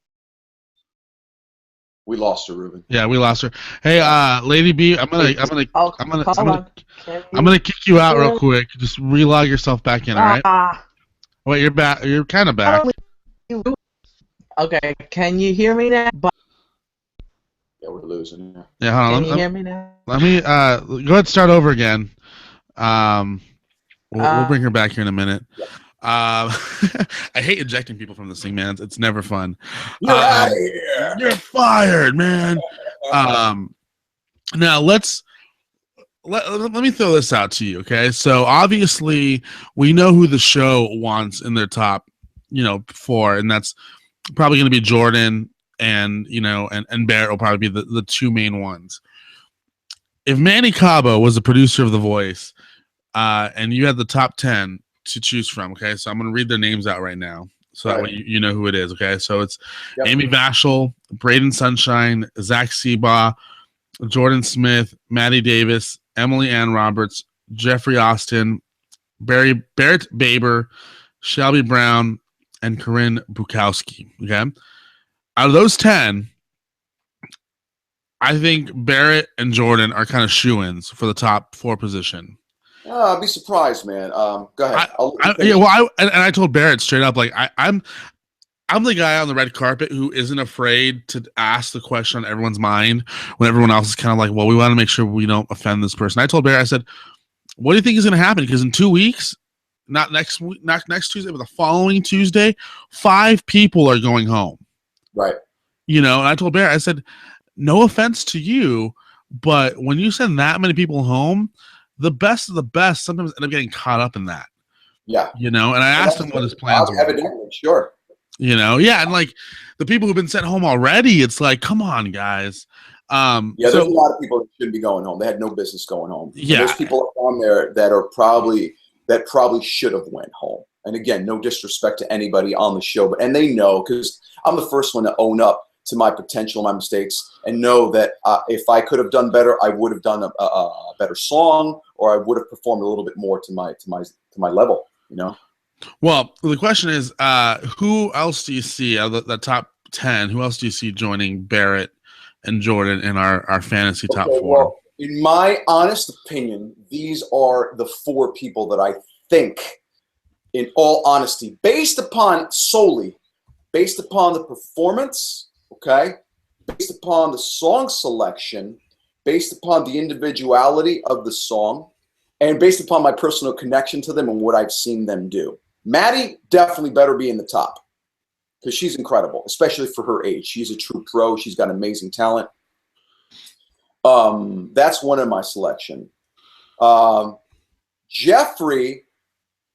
We lost her, Ruben. Yeah, we lost her. Hey, Lady B, I'm gonna kick you out real quick. Just relog yourself back in, all right? Wait, you're back. You're kind of back. Okay, can you hear me now? Yeah, we're losing her. Yeah, hold on. Can you hear me now? Let me go ahead and start over again. We'll bring her back here in a minute. I hate ejecting people from this thing, man. It's never fun. You're out of here. You're fired, man. Now let me throw this out to you, okay? So obviously we know who the show wants in their top, 4, and that's probably going to be Jordan and Barrett will probably be the 2 main ones. If Manny Cabo was the producer of The Voice, and you had the top 10 to choose from, okay? So I'm going to read their names out right now, so that way you know who it is, okay? So it's Amy Vachel, Braden Sunshine, Zach Seabaugh, Jordan Smith, Maddie Davis, Emily Ann Roberts, Jeffrey Austin, Barrett Baber, Shelby Brown, and Corinne Bukowski, okay? Out of those 10, I think Barrett and Jordan are kind of shoo-ins for the top 4 position. I'd be surprised, man. Go ahead. I told Barrett straight up, like I'm the guy on the red carpet who isn't afraid to ask the question on everyone's mind when everyone else is kind of like, well, we want to make sure we don't offend this person. I told Barrett, I said, what do you think is going to happen? Because in 2 weeks, not next Tuesday, but the following Tuesday, 5 people are going home. Right. And I told Barrett, I said, no offense to you, but when you send that many people home, the best of the best sometimes end up getting caught up in that. Yeah. And I asked him what his plans were. Evidently, sure. Yeah, and like the people who've been sent home already, it's like, come on, guys. There's a lot of people that shouldn't be going home. They had no business going home. Yeah. There's people on there that probably should have went home. And again, no disrespect to anybody on the show, and they know, because I'm the first one to own up to my potential, my mistakes, and know that if I could have done better, I would have done a better song, or I would have performed a little bit more to my level. Well, the question is, who else do you see out of the top 10? Who else do you see joining Barrett and Jordan in our fantasy top 4? Well, in my honest opinion, these are the 4 people that I think, in all honesty, based upon the performance. Okay, based upon the song selection, based upon the individuality of the song, and based upon my personal connection to them and what I've seen them do. Maddie definitely better be in the top because she's incredible, especially for her age. She's a true pro. She's got amazing talent. That's one of my selection. Jeffrey,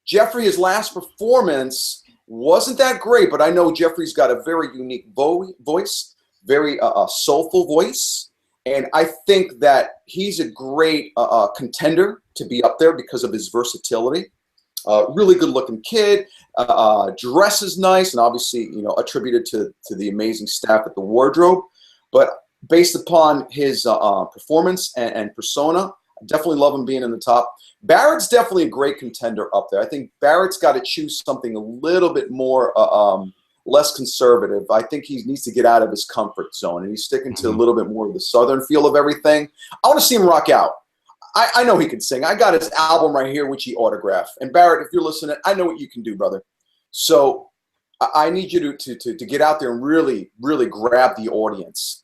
his last performance wasn't that great, but I know Jeffrey's got a very unique voice, very soulful voice, and I think that he's a great contender to be up there because of his versatility. Really good-looking kid, dresses nice, and obviously, attributed to the amazing staff at the wardrobe. But based upon his performance and persona. I definitely love him being in the top. Barrett's definitely a great contender up there. I think Barrett's got to choose something a little bit more less conservative. I think he needs to get out of his comfort zone, and he's sticking to a little bit more of the southern feel of everything. I want to see him rock out. I know he can sing. I got his album right here, which he autographed. And Barrett, if you're listening, I know what you can do, brother. So I need you to get out there and really, really grab the audience.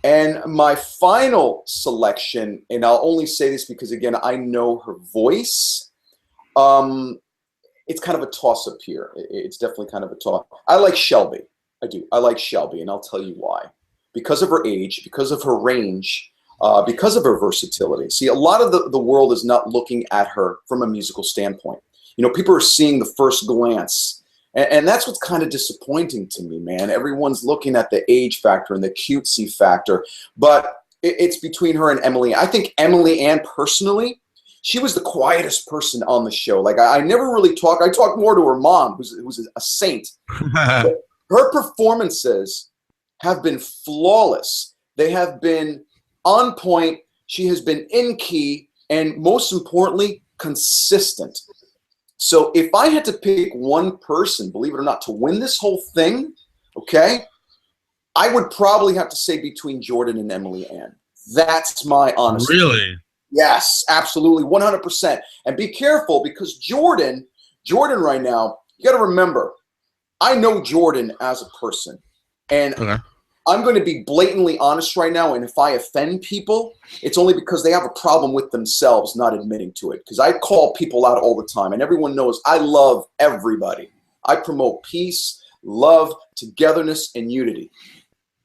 And my final selection, and I'll only say this because, again, I know her voice. It's kind of a toss-up here. It's definitely kind of a toss. I like Shelby. I do. I like Shelby, and I'll tell you why. Because of her age, because of her range, because of her versatility. See, a lot of the world is not looking at her from a musical standpoint. You know, people are seeing the first glance. And that's what's kind of disappointing to me, man. Everyone's looking at the age factor and the cutesy factor. But it's between her and Emily. I think Emily Ann, personally, she was the quietest person on the show. Like, I never really talk. I talk more to her mom, who's a saint. But her performances have been flawless. They have been on point. She has been in key, and most importantly, consistent. So if I had to pick one person, believe it or not, to win this whole thing, okay, I would probably have to say between Jordan and Emily Ann. That's my honest opinion. Really? Yes, absolutely, 100%. And be careful, because Jordan right now, you got to remember, I know Jordan as a person. And Okay. I'm going to be blatantly honest right now, and if I offend people, it's only because they have a problem with themselves not admitting to it. Because I call people out all the time, and everyone knows I love everybody. I promote peace, love, togetherness, and unity.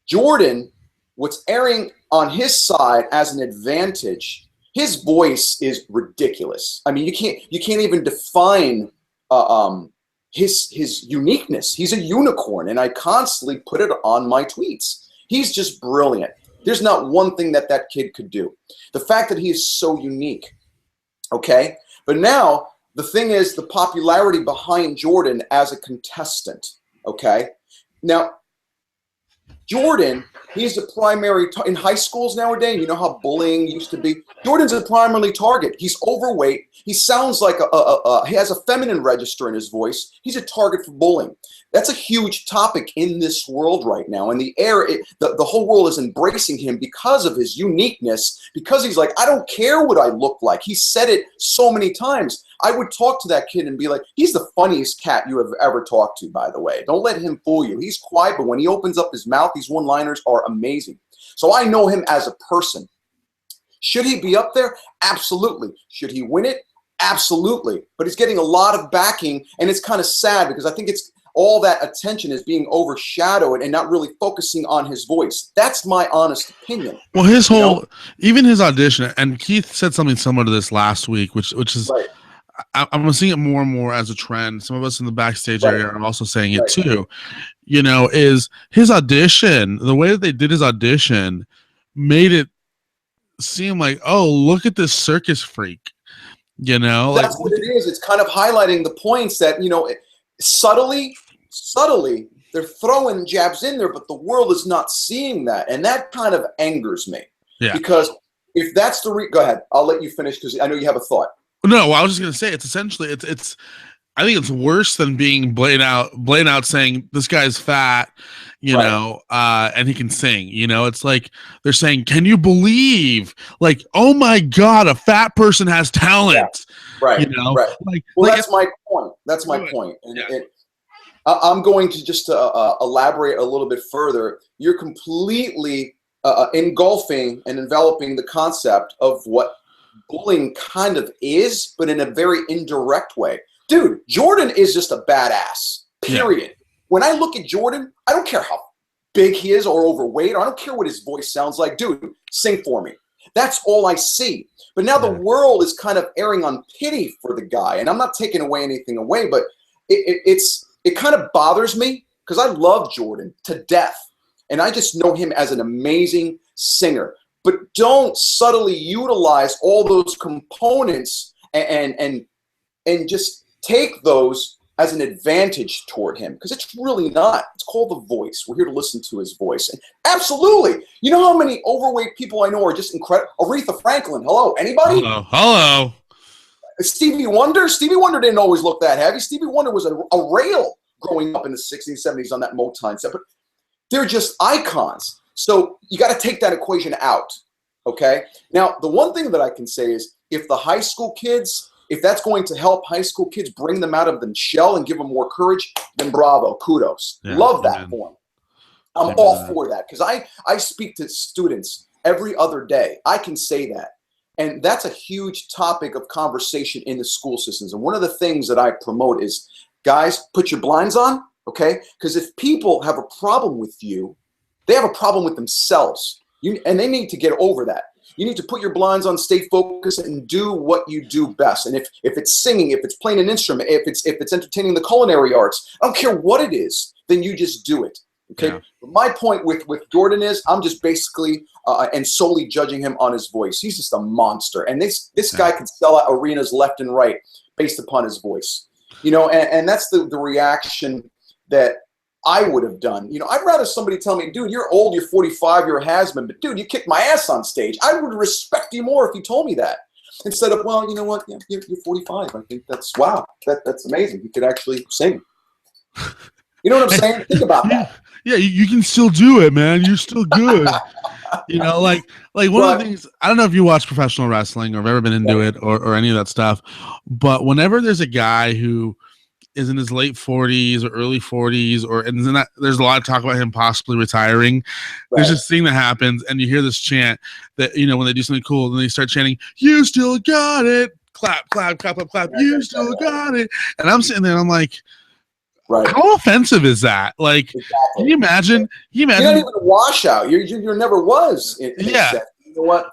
Jordan, what's airing on his side as an advantage, his voice is ridiculous. I mean, you can't even define his uniqueness. He's a unicorn, and I constantly put it on my tweets. He's just brilliant. There's not one thing that kid could do. The fact that he is so unique, okay? But now, the thing is the popularity behind Jordan as a contestant, okay? Now, Jordan, he's a primary, in high schools nowadays, you know how bullying used to be? Jordan's a primary target. He's overweight. He sounds like he has a feminine register in his voice. He's a target for bullying. That's a huge topic in this world right now. And the whole world is embracing him because of his uniqueness, because he's like, I don't care what I look like. He said it so many times. I would talk to that kid and be like, he's the funniest cat you have ever talked to, by the way. Don't let him fool you. He's quiet, but when he opens up his mouth, these one-liners are amazing. So I know him as a person. Should he be up there? Absolutely. Should he win it? Absolutely. But he's getting a lot of backing, and it's kind of sad because I think it's all that attention is being overshadowed and not really focusing on his voice. That's my honest opinion. Well, even his audition, and Keith said something similar to this last week, which is, right. I'm seeing it more and more as a trend. Some of us in the backstage area are also saying it too. You know, is his audition, the way that they did his audition made it seem like, oh, look at this circus freak. You know, that's what it is. It's kind of highlighting the points that, you know, subtly, they're throwing jabs in there, but the world is not seeing that. And that kind of angers me. Yeah. Because if that's go ahead. I'll let you finish because I know you have a thought. No, I was just going to say, it's essentially, it's, I think it's worse than being blatant out saying this guy's fat, you know, and he can sing, you know. It's like they're saying, can you believe, like, oh my God, a fat person has talent, you know? That's my point. That's my point. And I'm going to just elaborate a little bit further. You're completely engulfing and enveloping the concept of what bullying kind of is, but in a very indirect way. Dude, Jordan is just a badass, period. Yeah. When I look at Jordan, I don't care how big he is or overweight. Or I don't care what his voice sounds like. Dude, sing for me. That's all I see. But now the world is kind of erring on pity for the guy. And I'm not taking anything away, but it kind of bothers me because I love Jordan to death. And I just know him as an amazing singer. But don't subtly utilize all those components and just take those as an advantage toward him, because it's really not. It's called the voice. We're here to listen to his voice. And absolutely. You know how many overweight people I know are just incredible? Aretha Franklin. Hello. Anybody? Hello. Stevie Wonder? Stevie Wonder didn't always look that heavy. Stevie Wonder was a rail growing up in the 60s, 70s on that Motown set. But they're just icons. So you got to take that equation out. Okay? Now, the one thing that I can say is if the high school kids, if that's going to help high school kids bring them out of the shell and give them more courage, then bravo, kudos. Yeah, love that for them. I'm all for that because I speak to students every other day. I can say that. And that's a huge topic of conversation in the school systems. And one of the things that I promote is, guys, put your blinds on, okay? Because if people have a problem with you, they have a problem with themselves. And they need to get over that. You need to put your blinds on, stay focused, and do what you do best. And if it's singing, if it's playing an instrument, if it's entertaining the culinary arts, I don't care what it is, then you just do it. Okay. Yeah. My point with Jordan is I'm just basically and solely judging him on his voice. He's just a monster, and this guy can sell out arenas left and right based upon his voice. You know, and that's the reaction that I would have done. You know, I'd rather somebody tell me, dude, you're old, you're 45, you're a has-been, but dude, you kicked my ass on stage. I would respect you more if you told me that. Instead of, well, you know what, yeah, you're 45. I think that's, wow, that's amazing. You could actually sing. You know what I'm saying? Think about that. Yeah, you can still do it, man. You're still good. You know, like one of the things, I don't know if you watch professional wrestling or have ever been into it or any of that stuff, but whenever there's a guy who is in his late 40s or early 40s, and then there's a lot of talk about him possibly retiring. Right. There's this thing that happens, and you hear this chant that, you know, when they do something cool, then they start chanting, "You still got it!" Clap, clap, clap, clap, clap. You still got it. And I'm sitting there, and I'm like, right. How offensive is that? Like, exactly. Can you imagine? You're not even a washout. You never was. Yeah. You know what?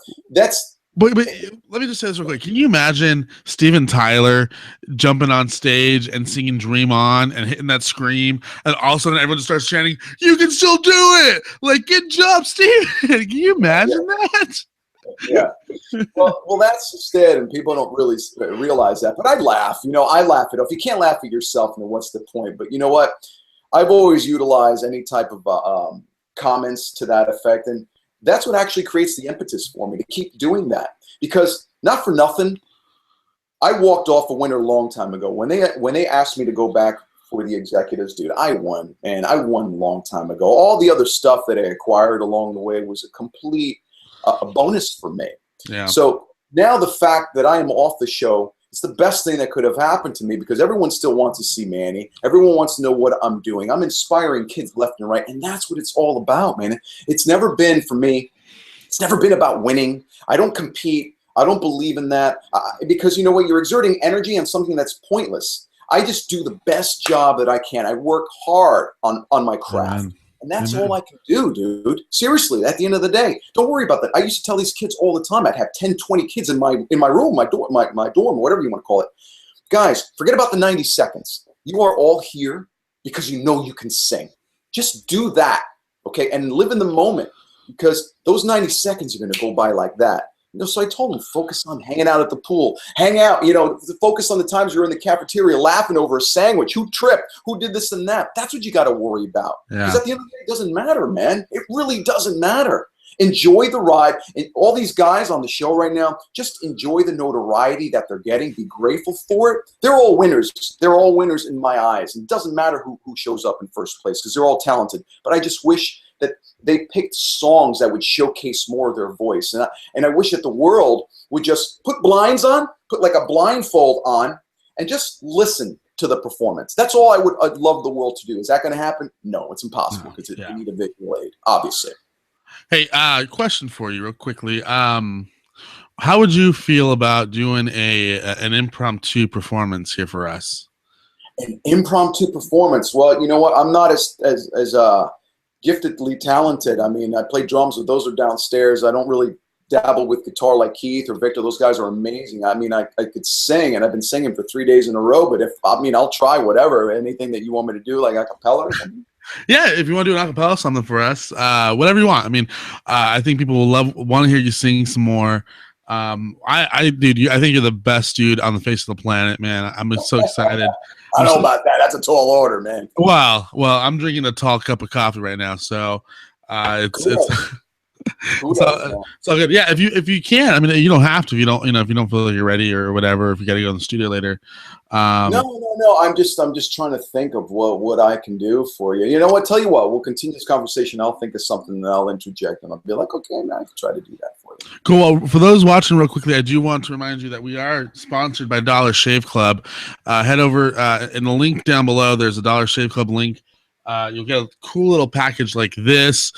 But let me just say this real quick. Can you imagine Steven Tyler jumping on stage and singing "Dream On" and hitting that scream, and all of a sudden everyone just starts chanting, "You can still do it!" Like, good job, Steven. Can you imagine that? Yeah. Well, that's just it, and people don't really realize that. But I laugh. You know, I laugh at it. If you can't laugh at yourself, then what's the point? But you know what? I've always utilized any type of comments to that effect, and that's what actually creates the impetus for me to keep doing that. Because not for nothing, I walked off a winner a long time ago. When they asked me to go back for the executives, dude, I won, man. I won a long time ago. All the other stuff that I acquired along the way was a complete a bonus for me. Yeah. So now the fact that I am off the show, it's the best thing that could have happened to me because everyone still wants to see Manny. Everyone wants to know what I'm doing. I'm inspiring kids left and right, and that's what it's all about, man. It's never been, for me, it's never been about winning. I don't compete. I don't believe in that because you know what? You're exerting energy on something that's pointless. I just do the best job that I can. I work hard on my craft. And that's all I can do, dude. Seriously, at the end of the day, don't worry about that. I used to tell these kids all the time. I'd have 10, 20 kids in my room, my dorm, whatever you want to call it. Guys, forget about the 90 seconds. You are all here because you know you can sing. Just do that, okay? And live in the moment because those 90 seconds are going to go by like that. You know, so I told them, focus on hanging out at the pool. Hang out, you know, focus on the times you're in the cafeteria laughing over a sandwich. Who tripped? Who did this and that? That's what you got to worry about. Because at the end of the day, it doesn't matter, man. It really doesn't matter. Enjoy the ride. And all these guys on the show right now, just enjoy the notoriety that they're getting. Be grateful for it. They're all winners. They're all winners in my eyes. It doesn't matter who shows up in first place because they're all talented. But I just wish that they picked songs that would showcase more of their voice. And I wish that the world would just put blinds on, put like a blindfold on, and just listen to the performance. That's all I'd love the world to do. Is that going to happen? No, it's impossible because you need a visual aid, obviously. Hey, question for you real quickly. How would you feel about doing an impromptu performance here for us? An impromptu performance? Well, you know what? I'm not as giftedly talented. I mean, I play drums, but those are downstairs. I don't really dabble with guitar like Keith or Victor. Those guys are amazing. I mean, I could sing, and I've been singing for 3 days in a row, but I'll try whatever, anything that you want me to do, like a cappella or something. Yeah, if you want to do an acapella something for us, whatever you want. I mean, I think people will want to hear you sing some more. Dude, I think you're the best dude on the face of the planet, man. I'm so excited. I don't know about that. That's a tall order, man. Well, I'm drinking a tall cup of coffee right now, so it's it's all good. Yeah, if you can, I mean, you don't have to. If you don't, if you don't feel like you're ready or whatever, if you got to go in the studio later. No. I'm just trying to think of what I can do for you. You know what? Tell you what, we'll continue this conversation. I'll think of something and I'll interject and I'll be like, okay, man, I can try to do that for you. Cool. Well, for those watching real quickly, I do want to remind you that we are sponsored by Dollar Shave Club. Head over in the link down below. There's a Dollar Shave Club link. You'll get a cool little package like this,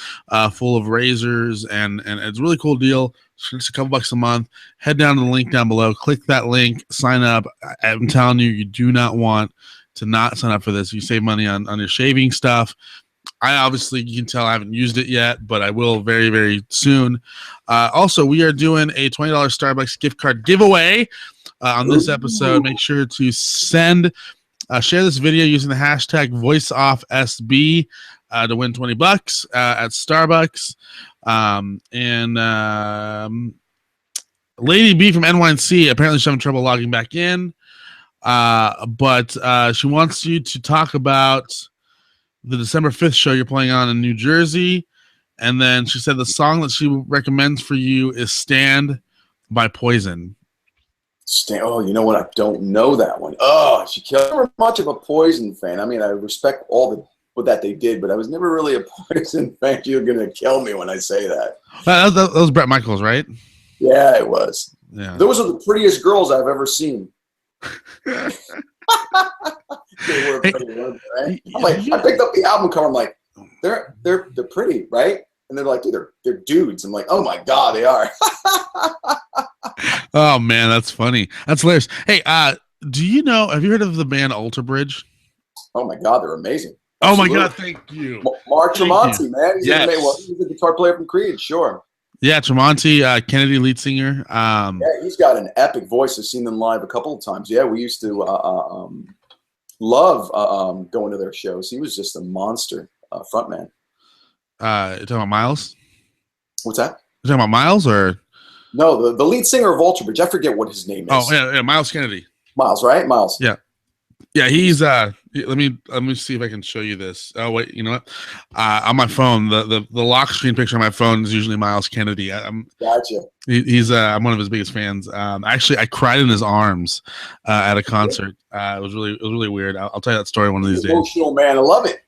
full of razors, and it's a really cool deal. It's a couple bucks a month. Head down to the link down below. Click that link. Sign up. I'm telling you, you do not want to not sign up for this. You save money on your shaving stuff. I obviously, you can tell I haven't used it yet, but I will very, very soon. Also, we are doing a $20 Starbucks gift card giveaway on this episode. Make sure to share this video using the hashtag VoiceOffSB to win $20 at Starbucks. Lady B from NYC, apparently she's having trouble logging back in. But she wants you to talk about the December 5th show you're playing on in New Jersey. And then she said the song that she recommends for you is Stand by Poison. Oh, you know what? I don't know that one. Oh, she killed. I'm never much of a Poison fan. I mean, I respect all that they did, but I was never really a Poison fan. You're gonna kill me when I say that. That was Bret Michaels, right? Yeah, it was. Yeah. Those are the prettiest girls I've ever seen. They were pretty, weren't they, right? I'm like, I picked up the album cover. I'm like, they're pretty, right? And they're like, dude, they're dudes. I'm like, oh my god, they are. Oh man, that's funny. That's hilarious. Hey, have you heard of the band Alter Bridge? Oh my god, they're amazing. Absolutely. Oh my god, thank you. Mark Tremonti, man. He's yes. He's a guitar player from Creed, sure. Yeah, Tremonti, Kennedy lead singer. Yeah, he's got an epic voice. I've seen them live a couple of times. Yeah, we used to love going to their shows. He was just a monster frontman. You talking about Miles? What's that? You talking about Miles or? No, the lead singer of Alter Bridge. I forget what his name is. Oh yeah, Miles Kennedy. Miles, right? Miles. Yeah, he's let me see if I can show you this. Oh wait, you know what? On my phone, the lock screen picture on my phone is usually Miles Kennedy. Gotcha. He's I'm one of his biggest fans. Actually, I cried in his arms at a concert. It was really weird. I'll tell you that story one of these days. Emotional man, I love it.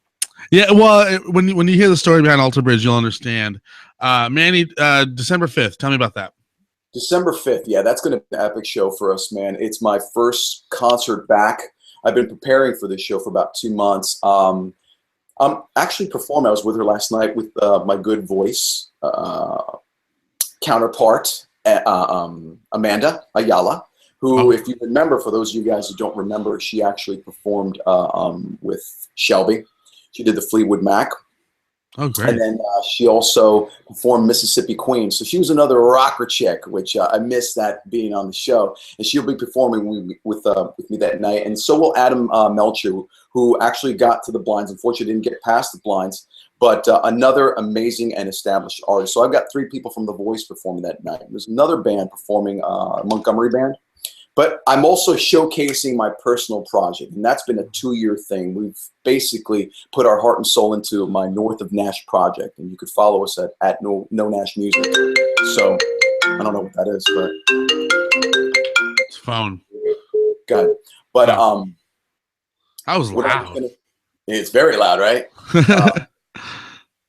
Yeah, well, when you hear the story behind Alter Bridge, you'll understand. Manny, December 5th. Tell me about that. December 5th. Yeah, that's going to be an epic show for us, man. It's my first concert back. I've been preparing for this show for about 2 months. I'm actually performing. I was with her last night with my good voice counterpart, Amanda Ayala, who, if you remember, for those of you guys who don't remember, she actually performed with Shelby. She did the Fleetwood Mac. Oh, great. And then she also performed Mississippi Queen. So she was another rocker chick, which I missed that being on the show. And she'll be performing with me that night. And so will Adam Melcher, who actually got to the blinds. Unfortunately, didn't get past the blinds. But another amazing and established artist. So I've got 3 people from The Voice performing that night. There's another band performing, Montgomery Band. But I'm also showcasing my personal project, and that's been a 2-year thing. We've basically put our heart and soul into my North of Nash project, and you could follow us at No Nash Music. So I don't know what that is, but it's phone. Got it. But that was loud. It's very loud, right?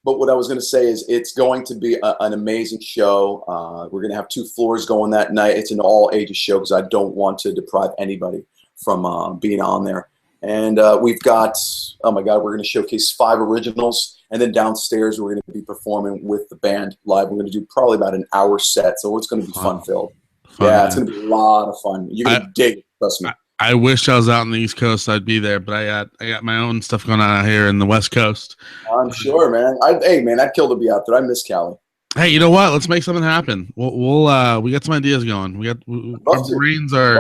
But what I was going to say is it's going to be an amazing show. We're going to have 2 floors going that night. It's an all-ages show because I don't want to deprive anybody from being on there. And we've got, oh my God, we're going to showcase 5 originals. And then downstairs, we're going to be performing with the band live. We're going to do probably about an hour set. So it's going to be fun-filled. Yeah, it's going to be a lot of fun. You're going to dig it, trust me. I wish I was out on the East Coast. I'd be there, but I got my own stuff going on out here in the West Coast. I'm sure, man. I'd kill to be out there. I miss Cali. Hey, you know what? Let's make something happen. We got some ideas going. Our brains are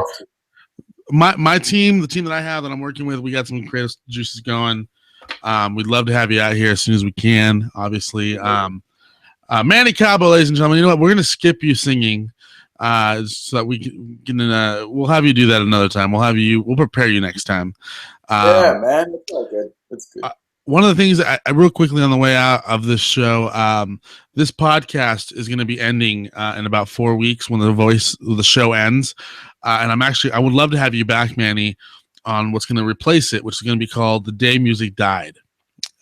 my team, the team that I have that I'm working with. We got some creative juices going. We'd love to have you out here as soon as we can. Obviously, Manny Cabo, ladies and gentlemen. You know what? We're gonna skip you singing. so that we can we'll have you do that another time. We'll prepare you next time. Yeah, man, that's all good. That's good. One of the things that I real quickly on the way out of this show, this podcast is going to be ending in about 4 weeks when the show ends, and I would love to have you back, Manny, on what's going to replace it, which is going to be called The Day Music Died.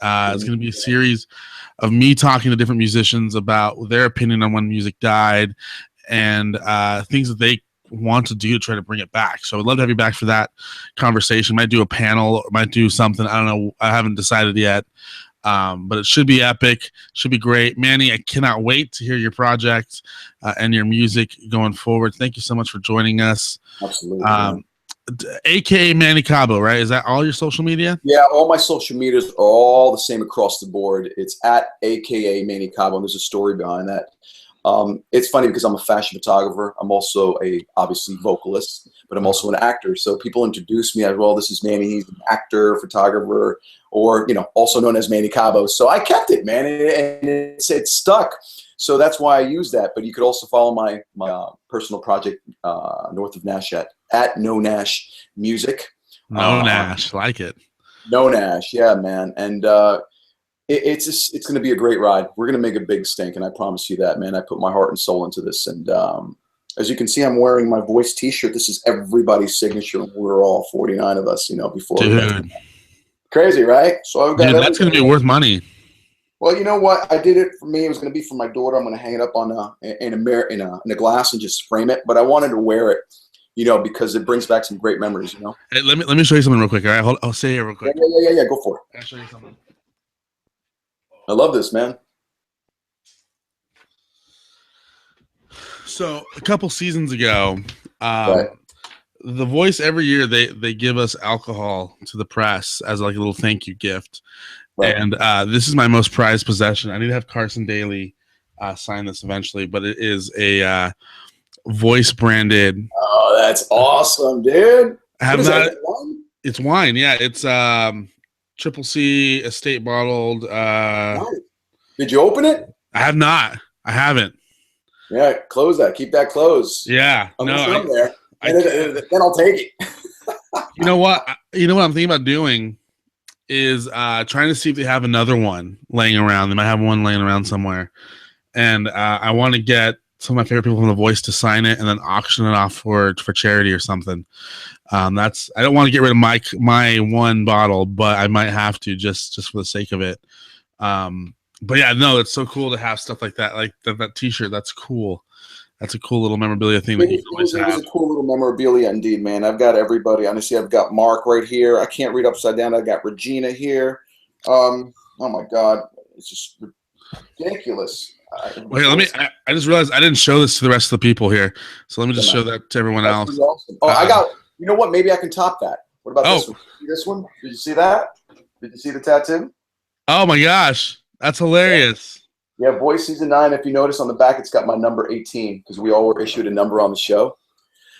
It's going to be a series of me talking to different musicians about their opinion on when music died and things that they want to do to try to bring it back. So I'd love to have you back for that conversation. Might do a panel, might do something. I don't know. I haven't decided yet. But it should be epic. Should be great. Manny, I cannot wait to hear your project and your music going forward. Thank you so much for joining us. Absolutely. AKA Manny Cabo, right? Is that all your social media? Yeah, all my social medias are all the same across the board. It's at AKA Manny Cabo, and there's a story behind that. It's funny because I'm a fashion photographer. I'm also obviously vocalist, but I'm also an actor. So people introduce me as, well, this is Manny. He's an actor, photographer, or, also known as Manny Cabo. So I kept it, man, and it stuck. So that's why I use that. But you could also follow my personal project north of Nash at No Nash Music. No Nash, like it. No Nash, yeah, man. And it's going to be a great ride. We're going to make a big stink, and I promise you that, man. I put my heart and soul into this. And as you can see, I'm wearing my Voice T-shirt. This is everybody's signature. We're all 49 of us, before. Dude. Crazy, right? So I've got that's going to be worth money. Well, you know what? I did it for me. It was going to be for my daughter. I'm going to hang it up on in a mirror in a glass and just frame it. But I wanted to wear it, because it brings back some great memories. Hey, let me show you something real quick. All right, I'll say it real quick. Yeah. Go for it. I'll show you something. I love this, man. So a couple seasons ago, Right. The Voice every year they give us alcohol to the press as like a little thank you gift. Right. And this is my most prized possession. I need to have Carson Daly sign this eventually, but it is a Voice branded. Oh, that's awesome, dude. I have What is not. that, wine? It's wine, yeah. It's Triple C estate bottled. Nice. Did you open it? I have not. I haven't. Yeah, close that. Keep that closed. Yeah, Unless I'm there. Then I'll take it. You know what? I'm thinking about doing is trying to see if they have another one laying around. They might have one laying around somewhere, and I want to get some of my favorite people from The Voice to sign it and then auction it off for charity or something. I don't want to get rid of my one bottle, but I might have to just for the sake of it. But yeah, no, it's so cool to have stuff like that, like that T-shirt. That's cool. That's a cool little memorabilia thing that you always have. It was a cool little memorabilia indeed, man. I've got everybody. Honestly, I've got Mark right here. I can't read upside down. I've got Regina here. Oh my God, it's just ridiculous. Wait, I just realized I didn't show this to the rest of the people here, so let me just show that to everyone else. Awesome. Oh, I got. You know what? Maybe I can top that. What about this one? See this one? Did you see that? Did you see the tattoo? Oh my gosh, that's hilarious. Yeah, Voice Season 9. If you notice on the back, it's got my number 18 because we all were issued a number on the show.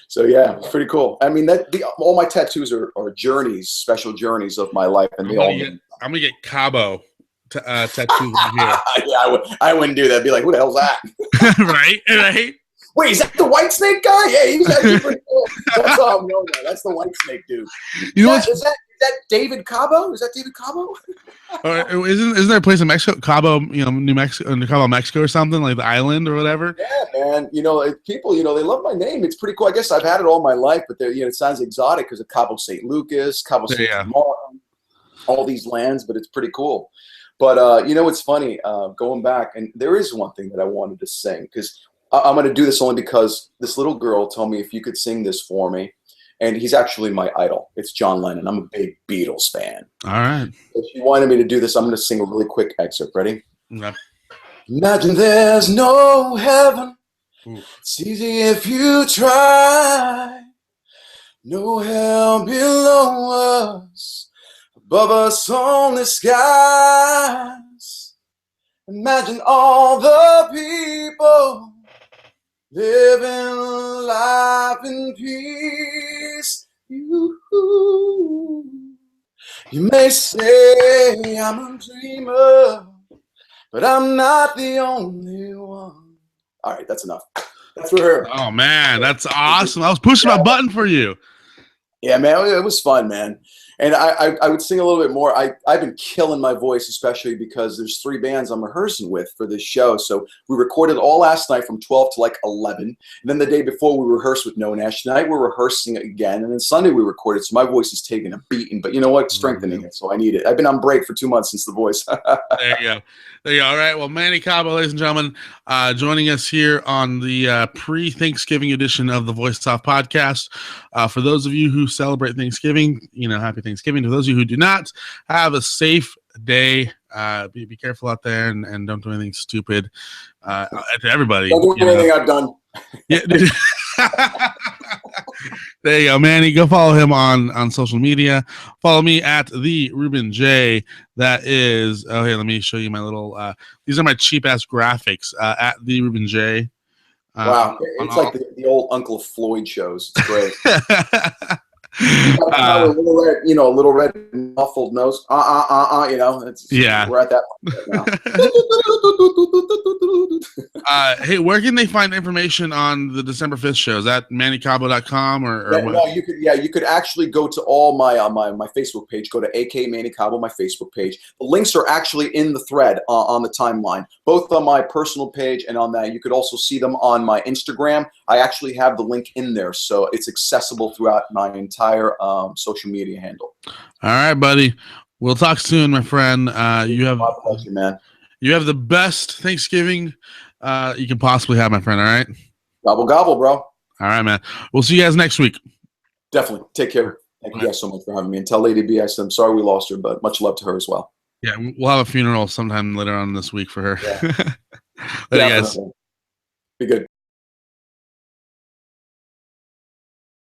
So yeah, it's pretty cool. I mean, all my tattoos are journeys, special journeys of my life, and I'm gonna get Cabo tattooed right here. Yeah, I wouldn't do that. I'd be like, who the hell's that? Right. Wait, is that the White Snake guy? Yeah, he's actually pretty cool. That's all I'm known. That's the White Snake dude. Is that David Cabo? Is that David Cabo? Or isn't there a place in Mexico, Cabo, New Mexico, Cabo, Mexico, or something like the island or whatever? Yeah, man. People, they love my name. It's pretty cool. I guess I've had it all my life, but it sounds exotic because of Cabo St. Lucas, Cabo St. Martin, all these lands. But it's pretty cool. But it's funny going back, and there is one thing that I wanted to sing because I'm going to do this only because this little girl told me if you could sing this for me. And he's actually my idol. It's John Lennon. I'm a big Beatles fan. All right. If you wanted me to do this, I'm going to sing a really quick excerpt. Ready? Okay. Imagine there's no heaven. It's easy if you try. No hell below us. Above us only skies. Imagine all the people living life in peace. You may say I'm a dreamer, but I'm not the only one. All right, that's enough. That's for her. Oh man, that's awesome! I was pushing my button for you. Yeah, man, it was fun, man. And I would sing a little bit more. I've been killing my voice, especially because there's 3 bands I'm rehearsing with for this show. So we recorded all last night from 12 to like 11. And then the day before we rehearsed with No Nash. Tonight we're rehearsing again. And then Sunday we recorded. So my voice is taking a beating. But you know what? Strengthening it. So I need it. I've been on break for 2 months since The Voice. There you go. There you go. All right. Well, Manny Cabo, ladies and gentlemen, joining us here on the pre-Thanksgiving edition of the Voice Off podcast. For those of you who celebrate Thanksgiving, happy Thanksgiving. To those of you who do not, have a safe day. Be careful out there and don't do anything stupid. To everybody. Don't do anything I've done. Yeah. There you go, Manny. Go follow him on social media. Follow me at the Ruben Jay. That is, here, let me show you my little, these are my cheap ass graphics, at the Ruben Jay. Wow. It's like the old Uncle Floyd shows. It's great. A little red muffled nose. Yeah. We're at that point right now. Hey, where can they find information on the December 5th show? Is that mannycabo.com or what? No, you could actually go to all my Facebook page. Go to AK Manny Cabo, my Facebook page. The links are actually in the thread on the timeline, both on my personal page and on that. You could also see them on my Instagram. I actually have the link in there, so it's accessible throughout my entire social media handle. All right, buddy. We'll talk soon, my friend. You have the best Thanksgiving you can possibly have, my friend. All right. Gobble gobble, bro. All right, man. We'll see you guys next week. Definitely. Take care. Thank you guys so much for having me. And tell Lady B I'm sorry we lost her, but much love to her as well. Yeah, we'll have a funeral sometime later on this week for her. Yeah. Later, guys. Be good.